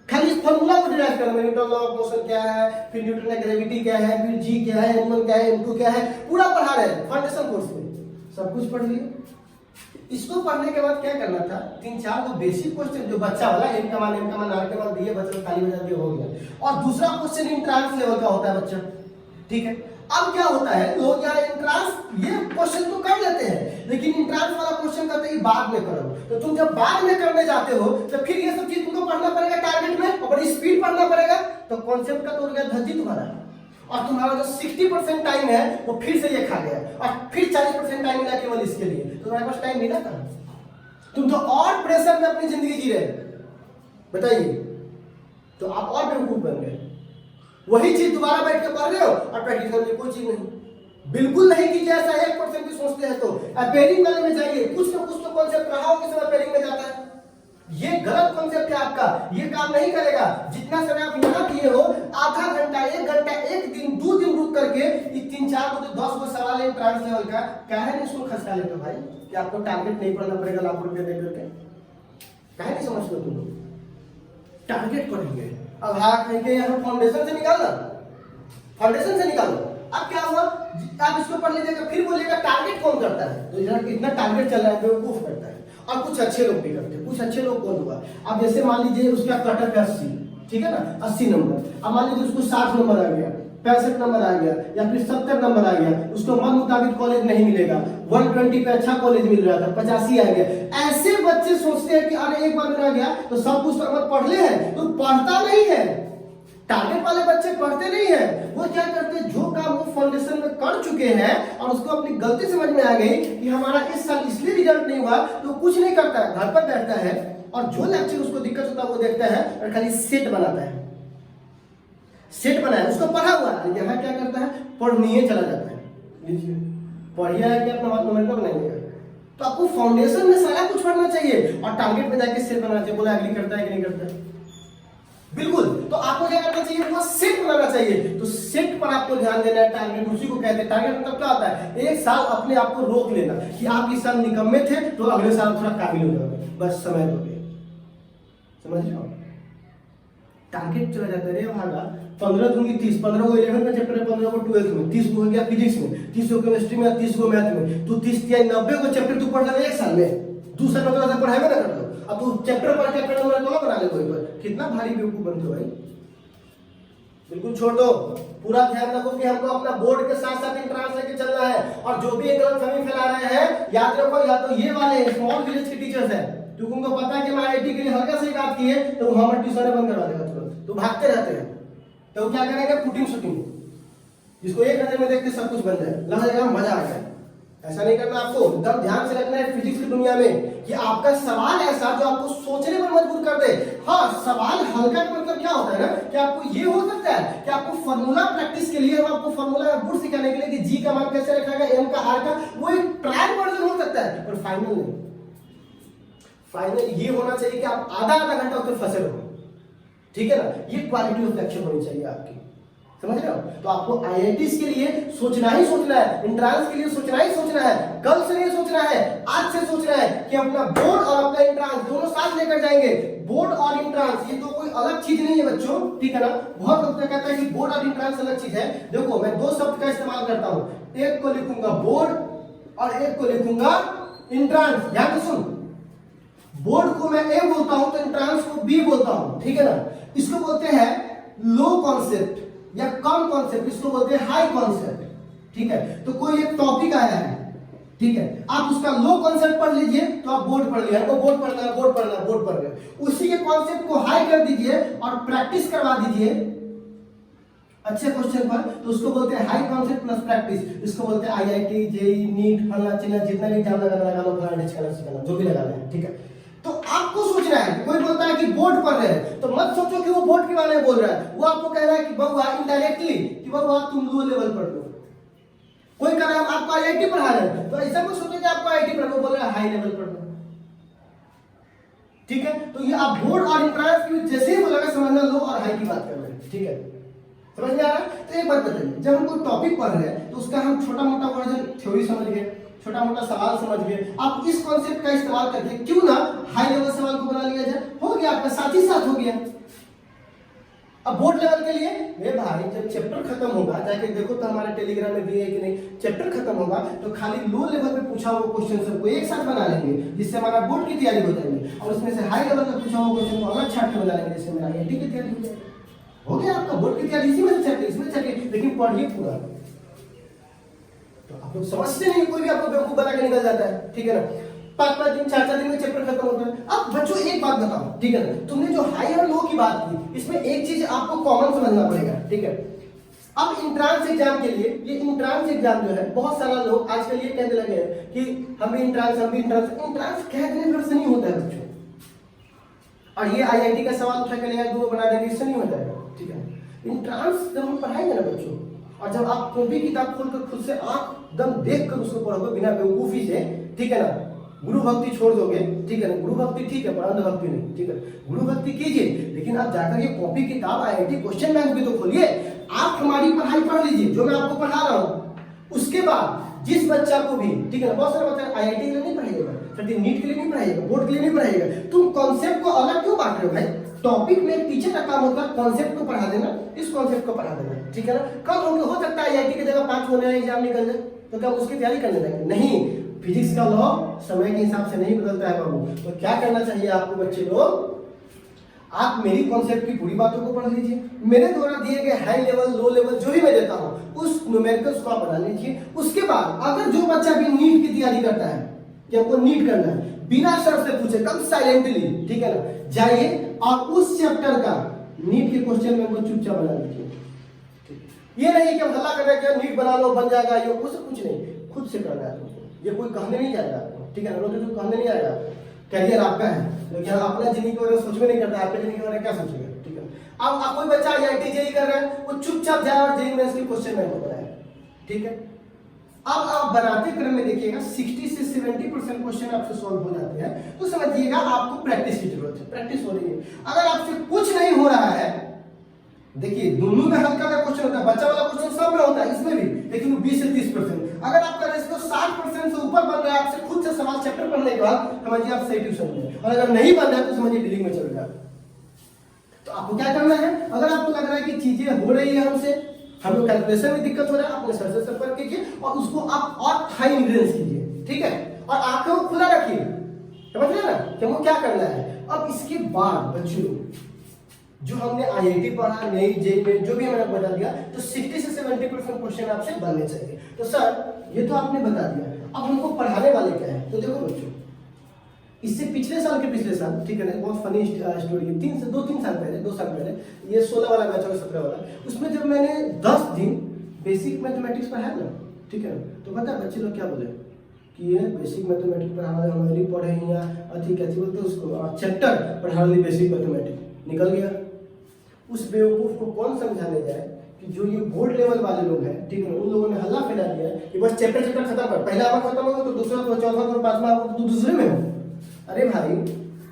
खाली इस फॉर्मूला को डिराइव करने में। न्यूटन लॉ ऑफ मोशन क्या है, फिर न्यूटन का ग्रेविटी क्या है, फिर G क्या है, M1 क्या है, M2 क्या है, पूरा पढ़ा रहे हैं फाउंडेशन कोर्स में, सब कुछ पढ़ लिए। इसको पढ़ने के बाद क्या करना था, 3-4 वो बेसिक क्वेश्चन जो बच्चा वाला M का मान R का मान दिए, बच्चा ताली बजा दिए, हो गया। और दूसरा क्वेश्चन एंट्रेंस लेवल का होता है बच्चा, ठीक है। अब क्या होता है, लोग यार एंट्रेंस ये क्वेश्चन तो कर लेते हैं, लेकिन एंट्रेंस वाला क्वेश्चन कहते हैं बाद में करो। तो तुम जब बाद में करने जाते हो तो फिर ये सब चीज तुमको पढ़ना पड़ेगा टारगेट में, और बड़ी स्पीड पढ़ना पड़ेगा, तो कॉन्सेप्ट का तो हो गया धज्जी तुम्हारा। और तुम्हारा जो 60% टाइम है वो फिर से ये खा गया, और फिर 40% टाइम मिला केवल इसके लिए, तो तुम्हारे पास टाइम मिला था? तुम तो और प्रेशर में अपनी जिंदगी जी रहे, बताइए, तो आप और बेवकूफ बन गए। वही चीज दोबारा बैठ के पढ़ रहे हो और प्रैक्टिकल में कोई चीज नहीं, बिल्कुल नहीं कीजिए ऐसा। 1% भी सोचते हैं तो अपेयरिंग वाले में जाइए, कुछ ना कुछ तो कॉन्सेप्ट रहा हो कि सब अपेयरिंग में जाता है। ये गलत कॉन्सेप्ट है आपका, ये काम नहीं करेगा। जितना समय आप यहाँ दिए हो, आधा घंटा, 1 घंटा, 1 दिन, 2 दिन रुक करके ये 3-4 को 10 को सवाल है एंट्रेंस लेवल का, काहे नहीं इसको खसका लेते हो भाई कि आपको टारगेट नहीं पढ़ना पड़ेगा लाख रुपए दे करके? काहे नहीं समझते हो तुम लोग? टारगेट पढ़ेंगे। अब हाँ कहेंगे यहाँ फाउंडेशन से निकालना, फाउंडेशन से निकालो। अब क्या हुआ, आप इसको पढ़ लीजिएगा, फिर बोलिएगा टारगेट कौन करता है, तो इतना टारगेट चल रहा है बेवकूफ करता है। और कुछ अच्छे लोग भी करते हैं। कुछ अच्छे लोग कौन हुआ, अब जैसे मान लीजिए उसका कटअप है 80, ठीक है ना, 80 नंबर। अब मान लीजिए उसको 60 नंबर आ गया, 65 नंबर आ गया, या फिर 70 नंबर आ गया, उसको मन मुताबिक कॉलेज नहीं मिलेगा, 120 पे अच्छा कॉलेज मिल रहा था, 85 आ गया। ऐसे बच्चे सोचते हैं कि अरे एक बार मेरा गया तो सब कुछ पर पढ़ ले है, तो पढ़ता नहीं है। टारगेट वाले बच्चे पढ़ते नहीं है, वो क्या करते हैं, जो काम वो फाउंडेशन में कर चुके हैं और उसको अपनी गलती समझ में आ गई कि हमारा इस साल इसलिए रिजल्ट नहीं हुआ, तो कुछ नहीं करता है, घर पर बैठता है और जो लेक्चर उसको दिक्कत होता है वो देखता है और खाली सेट बनाता है। सेट बनाया, उसको पढ़ा हुआ है, यहाँ क्या करता है, पढ़ने चला जाता है। पढ़िया है कि अपना बात मोमेंटम बनाएंगे, तो आपको फाउंडेशन में सारा कुछ पढ़ना चाहिए और टारगेट में जाके सेट बनाना चाहिए। बोला एग्री करता है कि नहीं करता है? बिल्कुल। तो आपको क्या करना चाहिए, वो सेट बनाना चाहिए। तो सेट पर आपको ध्यान देना है, टारगेट उसी को कहते हैं। टारगेट मतलब क्या होता है, एक साल अपने आप को रोक लेना कि आप इस साल निकम्मे थे तो अगले साल थोड़ा काबिल हो जाओगे, बस समय दोगे। समझ रहे हो? टारगेट चला जाता है, भागा 15 दूंगी 30, 15 को 11 में चैप्टर है, 15 को 12th में, 30 को हो गया फिजिक्स में, 30 को केमिस्ट्री में, 30 को मैथ में। तू 30 या 90 को चैप्टर तू पढ़ ले एक साल में, दूसरा नंबर से पढ़ाएगा ना कर लो। अब तू चैप्टर पढ़ चैप्टर नंबर तो बना ले कोई पर, कितना भारी बेवकूफ बनते हो भाई। बिल्कुल छोड़ दो, पूरा ध्यान रखो कि हमको अपना बोर्ड के साथ साथ एंट्रेंस लेके चलना है। और जो भी गलतफहमी फैला रहे हैं, याद रखो, या तो ये वाले स्मॉल विलेज के टीचर्स हैं, क्योंकि उनको पता है कि मैं आईआईटी के लिए हल्का सी बात की है तो हमारे ट्यूशन बंद करवा देगा तुरंत, तो भागते रहते हैं। तो क्या करेंगे, पुटिंग शूटिंग, जिसको एक नजर में देख के सब कुछ बन जाए, लग जाएगा मजा आ गया। ऐसा नहीं करना आपको, एकदम ध्यान से रखना है फिजिक्स की दुनिया में कि आपका सवाल ऐसा जो आपको सोचने पर मजबूर कर दे। हाँ, सवाल हल्का का मतलब क्या होता है ना, कि आपको ये हो सकता है कि आपको फॉर्मूला प्रैक्टिस के लिए, आपको फॉर्मूला गुड सिखाने के लिए कि जी का मान कैसे रखा गया, एम का आर का, वो एक ट्रायल वर्जन हो सकता है, और फाइनल नहीं। फाइनल ये होना चाहिए कि आप आधा घंटा उसमें फंसे रहो, ठीक है ना। ये क्वालिटी ऑफ लेक्चर होनी चाहिए आपकी, समझ रहे हो? तो आपको आईआईटीज के लिए सोचना ही सोचना है, एंट्रेंस के लिए सोचना ही सोचना है, कल से नहीं सोचना है, आज से सोचना है कि अपना बोर्ड और अपना एंट्रेंस दोनों साथ साथ लेकर जाएंगे। बोर्ड और इंट्रांस ये तो कोई अलग चीज नहीं है बच्चों, ठीक है ना। बहुत लोग कहता है कि बोर्ड और इंट्रांस अलग चीज है। देखो मैं दो शब्द का इस्तेमाल करता हूं, एक को लिखूंगा बोर्ड और एक को लिखूंगा इंट्रांस। ध्यान से सुन, बोर्ड को मैं ए बोलता हूं तो इंट्रांस को बी बोलता हूं, ठीक है ना। इसको बोलते हैं लो कॉन्सेप्ट या कम कॉन्सेप्ट, इसको बोलते हैं हाई कॉन्सेप्ट, ठीक है। तो कोई एक टॉपिक आया है, ठीक है, आप उसका लो कॉन्सेप्ट पढ़ लीजिए तो आप बोर्ड पढ़ लिया, आपको बोर्ड पढ़ना है, बोर्ड पढ़ना है, बोर्ड पढ़ रहे, उसी के कॉन्सेप्ट को हाई कर दीजिए और प्रैक्टिस करवा दीजिए अच्छे क्वेश्चन पर, तो उसको बोलते हैं हाई कॉन्सेप्ट प्लस प्रैक्टिस। इसको बोलते हैं आईआईटी, जेई, नीट, फलना चिल्ला, जितना भी एग्जाम लगा लो, फलना डिस्कना जो भी लगाना है, ठीक है। तो आपको सोचना है, कोई बोलता है कि बोर्ड पढ़ रहे हैं तो मत सोचो कि वो बोर्ड के बारे में बोल रहा है, वो आपको कह रहा है कि बउआ इनडायरेक्टली कि बउआ तुम लो लेवल पढ़ लो। कोई कह रहा है आपको आईआईटी पढ़ा रहे हैं तो ऐसा मत सोचो कि आपको आईआईटी पढ़ा, वो बोल रहा है हाई लेवल पढ़ लो, ठीक है। तो ये आप बोर्ड और इंट्रांस की जैसे ही बोलेगा समझना लो और हाई की बात कर रहे हैं, ठीक है, समझ में आ रहा है। तो एक बात बताइए, जब हम कोई टॉपिक पढ़ रहे हैं तो उसका हम छोटा मोटा वर्जन थ्योरी समझ गए, छोटा मोटा सवाल समझ गए, आप इस कॉन्सेप्ट का इस्तेमाल करके क्यों ना हाई लेवल सवाल को बना लिया जाए, हो गया आपका साथ ही साथ हो गया। अब बोर्ड लेवल के लिए मेरे भाई जब चैप्टर खत्म होगा, जाके देखो तो हमारे टेलीग्राम में दिए है कि नहीं, चैप्टर खत्म होगा तो खाली लो लेवल पे पूछा हुआ क्वेश्चन सबको एक साथ बना लेंगे, जिससे हमारा बोर्ड की तैयारी हो जाएगी, और उसमें से हाई लेवल पे पूछा हुआ क्वेश्चन को अलग छाट के बना लेंगे, जिससे मेरा आईआईटी की तैयारी हो जाएगी। हो गया आपका बोर्ड की तैयारी, इसी में से छटे, इसमें छटे, लेकिन पढ़िए पूरा। तो आप लोग समझते नहीं, कोई भी आपको बेवकूफ बना के निकल जाता है, ठीक है ना। 5-5 दिन 4-4 दिन में चैप्टर खत्म होता है। अब बच्चों एक बात बताओ, ठीक है ना, तुमने जो हाई और लो की बात की, इसमें एक चीज आपको कॉमन समझना पड़ेगा, ठीक है। अब इंट्रांस एग्जाम के लिए, ये इंट्रांस एग्जाम जो है, बहुत सारा लोग आजकल ये कहने लगे हैं कि हम भी इंट्रांस इंट्रांस कहने पर से नहीं होता है बच्चों। और ये आईआईटी का सवाल उठा के ले दो बना देंगे, इससे नहीं हो जाएगा, ठीक है। इंट्रांस जब हम पढ़ाएंगे ना बच्चों, और जब आप कॉपी किताब खोलकर खुद से आंख दम देखकर उसको पढ़ोगे बिना बेवकूफी से, ठीक है ना, गुरु भक्ति छोड़ दोगे, ठीक है ना, गुरु भक्ति ठीक है पर अंध भक्ति नहीं, ठीक है। गुरु भक्ति कीजिए, लेकिन आप जाकर ये कॉपी किताब आईआईटी क्वेश्चन बैंक भी तो खोलिए, आप हमारी पढ़ाई पढ़ लीजिए जो मैं आपको पढ़ा रहा हूँ। उसके बाद जिस बच्चा को भी, ठीक है ना, बहुत सारे बच्चे आईआईटी के लिए नहीं पढ़ाइएगा, फिर नीट के लिए नहीं पढ़ाइएगा, बोर्ड के लिए नहीं पढ़ाइएगा, तुम कॉन्सेप्ट को अलग क्यों बांट रहे हो भाई। टॉपिक में एक टीचर का काम होता है कॉन्सेप्ट को पढ़ा देना, इस कॉन्सेप्ट को पढ़ा देना, ठीक है ना। कब हो सकता है आईआईटी की जगह 5 होने वाले एग्जाम निकल जाए, तो क्या उसकी तैयारी करने जाएंगे? नहीं, फिजिक्स का लॉ समय के हिसाब से नहीं बदलता है बाबू। तो क्या करना चाहिए आपको बच्चे लोग, आप मेरी कॉन्सेप्ट की पूरी बातों को पढ़ लीजिए, मेरे द्वारा दिए गए हाई लेवल लो लेवल जो भी मैं देता हूँ उस न्यूमेरिकल्स को आप बना लीजिए। उसके बाद अगर जो बच्चा भी नीट की तैयारी करता है कि हमको नीट करना है, बिना शर्त से पूछे, कम साइलेंटली, ठीक है ना, जाइए और उस चैप्टर का नीट के क्वेश्चन में चुपचाप बना लीजिए। ये नहीं कि हम हल्ला कर रहे हैं नीट बना लो बन जाएगा, ये कुछ नहीं, खुद से करना है, ये कोई कहने नहीं जाएगा आपको, ठीक है ना, रोज कहने नहीं आएगा। कैरियर आपका है, लेकिन अपना जिंदगी के बारे में सोच में नहीं करता, आपके जिंदगी के बारे में क्या सोचेगा, ठीक है। अब कोई बच्चा आईआईटी जेईई कर रहा है, वो चुपचाप जाए और जेईई मेंस के क्वेश्चन बैंक को बनाए, ठीक है। अब आप बनाते क्रम में देखिएगा 60 से 70% क्वेश्चन आपसे सॉल्व हो जाते हैं, तो समझिएगा आपको प्रैक्टिस की जरूरत है, प्रैक्टिस हो रही है। अगर आपसे कुछ नहीं हो रहा है, देखिए दोनों में हल्का का क्वेश्चन होता है, बच्चा वाला क्वेश्चन सब में होता है, इसमें भी, लेकिन वो 20 से 30%। अगर आपका रेशियो 60% से ऊपर बन रहा है, आपसे खुद से सवाल चैप्टर पढ़ने के बाद, समझिए आप सही ट्यूशन में, और अगर नहीं बन रहा है तो समझिए डीलिंग में चल जाए। तो आपको क्या करना है, अगर आपको लग रहा है कि चीजें हो रही है हमसे, हमें कैलकुलेशन में दिक्कत हो रहा है, अपने सर से संपर्क कीजिए और उसको आप और हाई इंग्रेडिएंट्स कीजिए, ठीक है, और आंखें को खुला रखिए, समझ रहे ना कि हमको क्या करना है। अब इसके बाद बच्चों जो हमने आईआईटी पढ़ा, नई जेईई में जो भी मैंने बता दिया, तो 60 से 70% क्वेश्चन आपसे बनने चाहिए। तो सर ये तो आपने बता दिया, अब हमको पढ़ाने वाले क्या है। तो देखो बच्चों, इससे पिछले साल के पिछले साल, ठीक है ना, बहुत फनी स्टोरी है, 2-3 साल पहले, 2 साल पहले, ये 16 वाला बैच और 17 वाला, उसमें जब मैंने 10 दिन बेसिक मैथमेटिक्स पढ़ाया ना, ठीक है ना, तो पता है बच्चे लोग क्या बोले कि ये बेसिक मैथमेटिक्स पढ़ाने हमारी पढ़े ही अथी क्या बोलते उसको चैप्टर पढ़ाने बेसिक मैथमेटिक्स निकल गया। उस बेवकूफ को कौन समझाने जाए कि जो ये बोर्ड लेवल वाले लोग हैं, ठीक है ना, उन लोगों ने हल्ला फैला दिया कि बस चैप्टर खत्म कर, पहला बार खत्म होगा तो दूसरा तो चौथा तो पांचवा तो दूसरे में हो। अरे भाई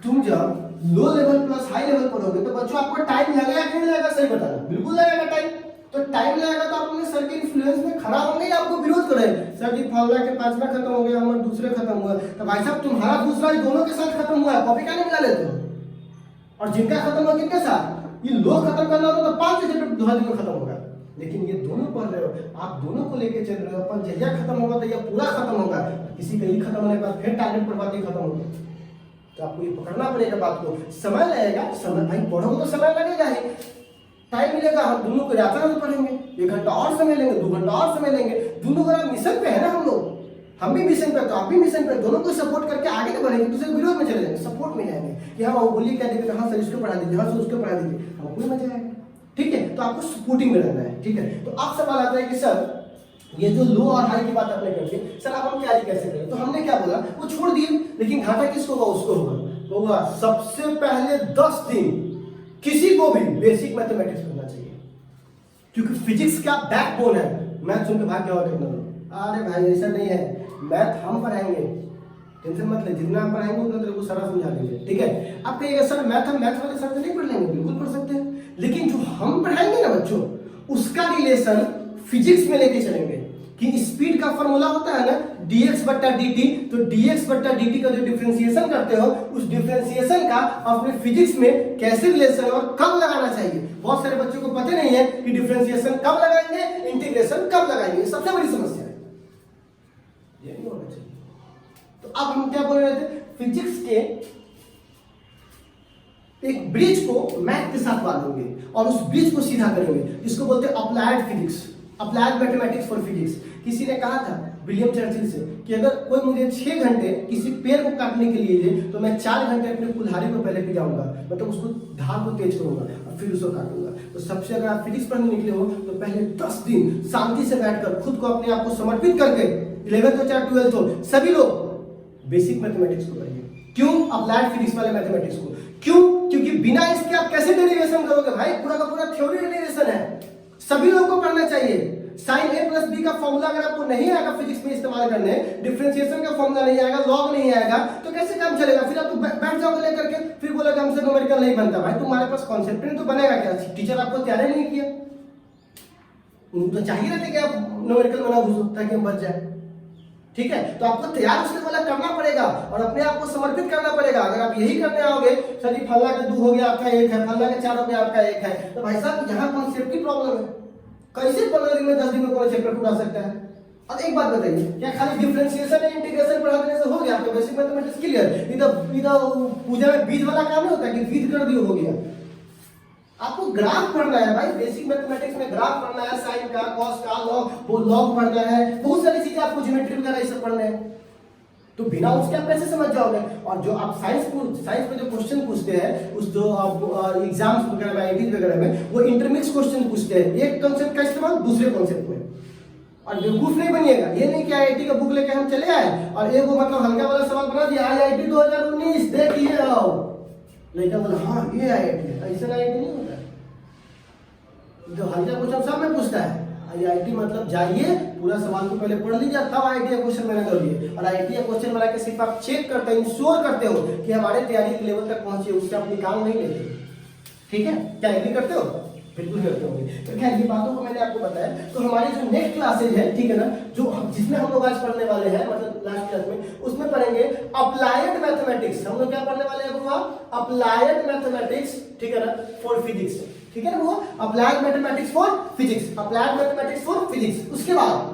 तुम जब low level plus high level पढ़ोगे तो बच्चों आपको टाइम लगेगा कि नहीं लगेगा, सही बताना। बिल्कुल लगेगा टाइम। तो टाइम लगेगा तो आप अपने सर के इन्फ्लुएंस में खड़ा होंगे या आपको विरोध करें, सर जी फलना के 5वां खत्म हो गया, हमारे दूसरे खत्म हुआ, तो भाई साहब तुम्हारा दूसरा दोनों के साथ खत्म हुआ है, कॉपी क्या नहीं मिला लेते हो? और जिनका खत्म हुआ कितने साथ, ये लोग खत्म करना होगा तो 5 चैप्टर 2 दिन में खत्म होगा, लेकिन ये दोनों पढ़ रहे हो, आप दोनों को लेके चल रहे हो, अपन जहिया खत्म होगा तो यह पूरा खत्म होगा, किसी का ही खत्म होने के बाद फिर टारगेट पर बात ही खत्म होगा, तो आपको ये पकड़ना पड़ेगा बात को। समय लगेगा, समय भाई पढ़ोगे तो समय लगेगा ही, टाइम मिलेगा, हम दोनों को यात्रा में पढ़ेंगे, 1 घंटा और समय लेंगे, 2 घंटा और समय लेंगे, दोनों का मिशन पे है ना हम लोग, हम भी मिशन पे तो आप भी मिशन पे, दोनों को सपोर्ट करके आगे तो बढ़ेंगे, दूसरे के विरोध में चले जाएंगे, सपोर्ट में जाएंगे कि हाँ वो बोलिए क्या दीजिए, हाँ सर इसको पढ़ा दीजिए, हाँ सर उसको पढ़ा दीजिए, हमको भी मजा आएगा, ठीक है। तो आपको सपोर्टिंग में रहना है, ठीक है। तो आप सवाल आता है कि सर ये जो लो और हाई की बात आपने करके सर आप हम तैयारी कैसे करें, तो हमने क्या बोला वो छोड़ दिए, लेकिन घाटा किसको होगा, उसको होगा, सबसे पहले 10 दिन किसी को भी बेसिक मैथमेटिक्स पढ़ना चाहिए, क्योंकि फिजिक्स का बैकबोन है। मैथ सुन के भाग क्या करना, अरे भाई ऐसा नहीं है, मैथ हम पढ़ाएंगे, टेंशन मत ले, जितना हम पढ़ाएंगे उतना तेरे को सारा समझा देंगे, ठीक है। आप कहिएगा सर मैथ हम मैथ वाले सर से नहीं पढ़ लेंगे, बिल्कुल पढ़ सकते हैं, लेकिन जो हम पढ़ाएंगे ना बच्चों उसका रिलेशन फिजिक्स में लेके चलेंगे कि स्पीड का फॉर्मूला होता है ना dx बट्टा dt, तो dx बट्टा dt का जो डिफरेंशिएशन करते हो उस डिफरेंशिएशन का अपने फिजिक्स में कैसे रिलेशन और कब लगाना चाहिए। बहुत सारे बच्चों को पता नहीं है कि डिफरेंशिएशन कब लगाएंगे, इंटीग्रेशन कब लगाएंगे, सबसे बड़ी समस्या है, ये नहीं होना चाहिए। तो अब हम क्या बोल रहे थे, फिजिक्स के एक ब्रिज को मैथ के साथ बांधेंगे और उस ब्रिज को सीधा करेंगे, इसको बोलते हैं applied physics, applied mathematics for physics. किसी ने कहा था विलियम चर्चिल से कि अगर कोई मुझे 6 घंटे किसी पेड़ को काटने के लिए दे तो मैं 4 घंटे अपने कुल्हाड़ी को पहले पिजाऊंगा, मतलब उसको धार को तेज करूंगा और फिर उसको काटूंगा। तो सबसे अगर आप फिजिक्स पढ़ने निकले हो तो पहले 10 दिन शांति से बैठकर खुद को अपने आप को समर्पित करके 11th हो चाहे 12th हो सभी लोग बेसिक मैथमेटिक्स को पढ़िए। क्यों? अप्लाइड फिजिक्स वाले मैथमेटिक्स को। क्यों? क्योंकि बिना इसके आप कैसे डेरिवेशन करोगे भाई, पूरा का पूरा थ्योरी डेरिवेशन है, सभी लोगों को पढ़ना चाहिए। साइन a प्लस बी का फॉर्मूला अगर आपको नहीं आएगा फिजिक्स में इस्तेमाल करने, डिफरेंशिएशन का फॉर्मूला नहीं आएगा, लॉग नहीं आएगा, तो कैसे काम चलेगा? फिर आप तो बैठ जाओगे लेकर के, फिर बोलोगे हमसे न्यूमेरिकल नहीं बनता। भाई तुम्हारे पास कॉन्सेप्ट नहीं तो बनेगा क्या? टीचर आपको तैयार नहीं किया, उनको तो चाहिए रहते कि आप न्यूमेरिकल बना घुसो ताकि हम बच जाए, ठीक है। तो आपको तैयार उसके वाला करना पड़ेगा और अपने आप को समर्पित करना पड़ेगा। अगर आप यही करने आओगे, सर जी फल्ला के 2 हो गया आपका 1 है, फल्ला के 4 हो गया आपका 1 है, तो भाई साहब यहाँ कॉन्सेप्ट की प्रॉब्लम है। कैसे 15 दिन में 10 दिन में कोई चैप्टर पूरा सकता है? अब एक बात बताइए, क्या खाली डिफरेंशिएशन या इंटीग्रेशन पढ़ा देने से हो गया आपका बेसिक मैथमेटिक्स क्लियर? इधर पूजा में बीज वाला काम नहीं होता कि बीज कर दियो हो गया। आपको ग्राफ पढ़ना है भाई, बेसिक मैथमेटिक्स में ग्राफ पढ़ना है, साइन का, कॉस का, लॉग पढ़ना है, बहुत सारी चीजें आपको ज्योमेट्री वगैरह ये सब पढ़ना है। तो बिना उसके आप कैसे समझ जाओगे? और जो आप साइंस में जो क्वेश्चन पूछते हैं, उस जो आप एग्जाम्स वगैरह में, आईआईटी वगैरह में, वो इंटरमिक्स क्वेश्चन पूछते हैं, एक कांसेप्ट का इस्तेमाल दूसरे कांसेप्ट में। और बेवकूफ नहीं बनिएगा, ये नहीं कि आईआईटी का बुक लेके हम चले आए और एक वो मतलब हल्का वाला सवाल बना दिया, आईआईटी 2019 देखिए आओ, लेकिन बोला हाँ ये आईआईटी है, ऐसा आईआईटी नहीं होता। जो हल्का क्वेश्चन सब में पूछता है, आईआईटी मतलब जाइए पूरा सवाल को पहले पढ़ लीजिए तब आईआईटी का क्वेश्चन बना करिए। और आईआईटी का क्वेश्चन बना के सिर्फ आप चेक करते हैं, इंश्योर करते हो कि हमारे तैयारी के लेवल तक पहुंचे, उससे आप निकाल नहीं लेते, ठीक है? क्या एग्री करते हो? बिल्कुल करते होंगे। तो खैर ये बातों को मैंने आपको बताया। तो हमारी जो नेक्स्ट क्लासेज है, ठीक है ना, जो जिसमें हम लोग आज पढ़ने वाले हैं, मतलब लास्ट क्लास में, उसमें पढ़ेंगे अप्लाइड मैथमेटिक्स। हम लोग क्या पढ़ने वाले हैं बुआ? अप्लाइड मैथमेटिक्स, ठीक है ना, फॉर फिजिक्स, ठीक है ना वो, applied mathematics for physics, applied mathematics for physics. उसके बाद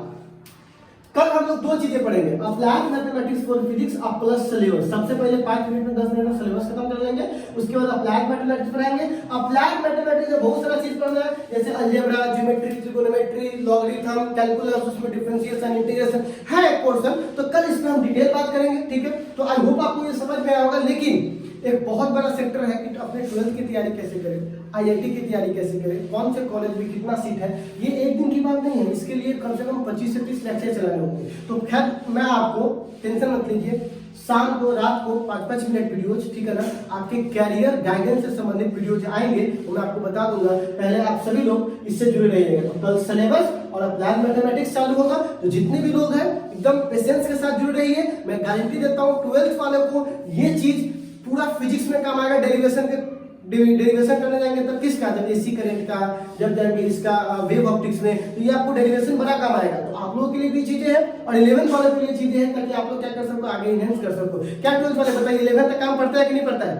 कल हम लोग 2 चीजें पढ़ेंगे, अप्लाइड मैथमेटिक्स फॉर फिजिक्स और प्लस सिलेबस। सबसे पहले 5 मिनट में 10 मिनट में सिलेबस खत्म कर लेंगे, उसके बाद अप्लाइड मैथमेटिक्स पढ़ाएंगे। अप्लाइड मैथमेटिक्स में बहुत सारा चीज पढ़ना है, जैसे algebra, geometry, trigonometry, logarithm, calculus, उसमें डिफरेंशिएशन, इंटीग्रेशन है एक पोर्शन, तो कल इसमें हम डिटेल बात करेंगे, ठीक है। तो आई होप आपको ये समझ में आया होगा। लेकिन एक बहुत बड़ा सेक्टर है कि अपने 12th की तैयारी कैसे करें, आईआईटी की तैयारी कैसे करें, कौन से कॉलेज में कितना सीट है, ये एक दिन की बात नहीं है, इसके लिए कम से कम 25 से 30 लेक्चर चलाने होंगे। तो खैर मैं आपको टेंशन मत लीजिए, शाम को रात को 5-5 मिनट वीडियोज, ठीक है ना, आपके कैरियर गाइडेंस से संबंधित वीडियोज आएंगे, तो मैं आपको बता दूंगा। पहले आप सभी लोग इससे जुड़े रहिएगा। तो कल सिलेबस और अप्लाइड मैथमेटिक्स चालू होगा, तो जितने भी लोग हैं एकदम पेशेंस के साथ जुड़े रहिए। मैं गारंटी देता हूँ 12th वाले को ये चीज पूरा फिजिक्स में काम आएगा, डेरिवेशन के डेरिवेशन करने जाएंगे तब किसका, जब एसी करंट का, जब जाएंगे इसका वेव ऑप्टिक्स में, तो ये आपको डेरिवेशन बड़ा काम आएगा। तो आप लोगों के लिए भी चीजें हैं और 11th वाले के लिए चीजें हैं, ताकि आप लोग क्या कर सको, आगे इनहेंस कर सको। क्या 12th वाले बताइए 11th तक काम पड़ता है कि नहीं पड़ता है?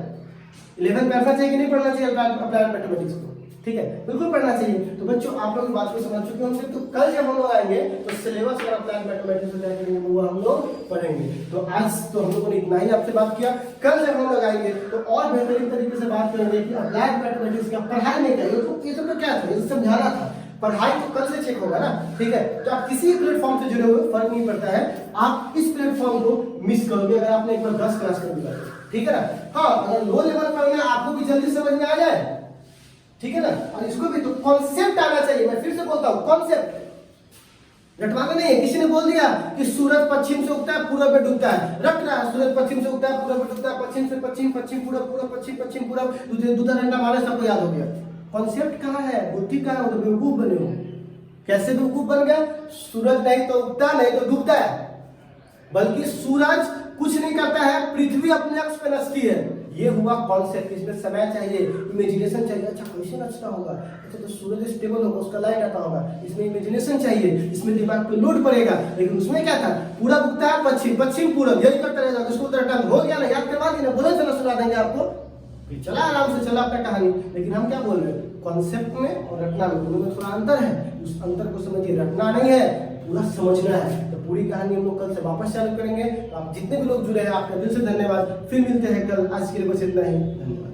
11th पढ़ना चाहिए कि नहीं पढ़ना चाहिए अप्लाइड मैथमेटिक्स को? ठीक है, बिल्कुल पढ़ना चाहिए। तो बच्चों आप लोग बात को समझ चुके होंगे। तो कल जब हम लोग आएंगे तो सिलेबस और अप्लाइड मैथमेटिक्स में जाएंगे वो हम लोग पढ़ेंगे। तो आज तो हम लोगों ने इतना ही आपसे बात किया। कल जब हम लोग आएंगे तो और बेहतरीन तरीके से बात करेंगे कि अप्लाइड मैथमेटिक्स का पढ़ाई नहीं करेंगे तो ये सब तो क्या था, ये समझाना था। पढ़ाई तो कल से चेक होगा ना, ठीक है। तो आप किसी प्लेटफॉर्म से जुड़े हुए फर्क नहीं पड़ता है, आप इस प्लेटफॉर्म को मिस करोगे अगर आपने एक बार 10 क्लास कर दिया, ठीक है ना। हाँ, अगर लो लेवल पढ़ना आपको भी जल्दी समझ में आ जाए, ठीक है ना। और इसको भी तो कॉन्सेप्ट आना चाहिए। मैं फिर से बोलता हूँ, कॉन्सेप्ट रटवाना नहीं है। किसी ने बोल दिया कि सूरज पश्चिम से उगता है पूरब में डूबता है, रट रहा है सूरज पश्चिम से उगता है पूरब में डूबता है, पश्चिम से पश्चिम, पश्चिम पूरब, पूरब पश्चिम, पश्चिम पूरब, दूसरा डंडा मारे सबको याद हो गया। कॉन्सेप्ट कहाँ है, बुद्धि कहाँ है? वो तो बेवकूफ बने हो। कैसे बेवकूफ बन गया? सूरज नहीं तो उगता नहीं तो डूबता है, बल्कि सूरज कुछ नहीं करता है, पृथ्वी अपने अक्ष पे नचती है। ये हुआ कॉन्सेप्ट। इसमें समय चाहिए, इमेजिनेशन चाहिए। अच्छा कैसे नचता होगा? अच्छा तो सूरज स्टेबल होगा, उसका लाइट आता होगा, इसमें इमेजिनेशन चाहिए, इसमें दिमाग पे लोड पड़ेगा। लेकिन उसमें क्या था, पूरा उगता है पश्चिम, पश्चिम पूरब, यही करता रहेगा। उसको हो गया ना, याद करवा दी ना, बोले चलो सुना देंगे आपको, फिर चला आराम से चला अपना कहानी। लेकिन हम क्या बोल रहे हैं, कॉन्सेप्ट में और रटना में दोनों में थोड़ा अंतर है। उस अंतर को समझिए, रटना नहीं है, पूरा समझना है। तो पूरी कहानी हम लोग कल से वापस चालू करेंगे। तो आप जितने भी लोग जुड़े हैं आपका दिल से धन्यवाद। फिर मिलते हैं कल, आज के लिए बस इतना ही, धन्यवाद।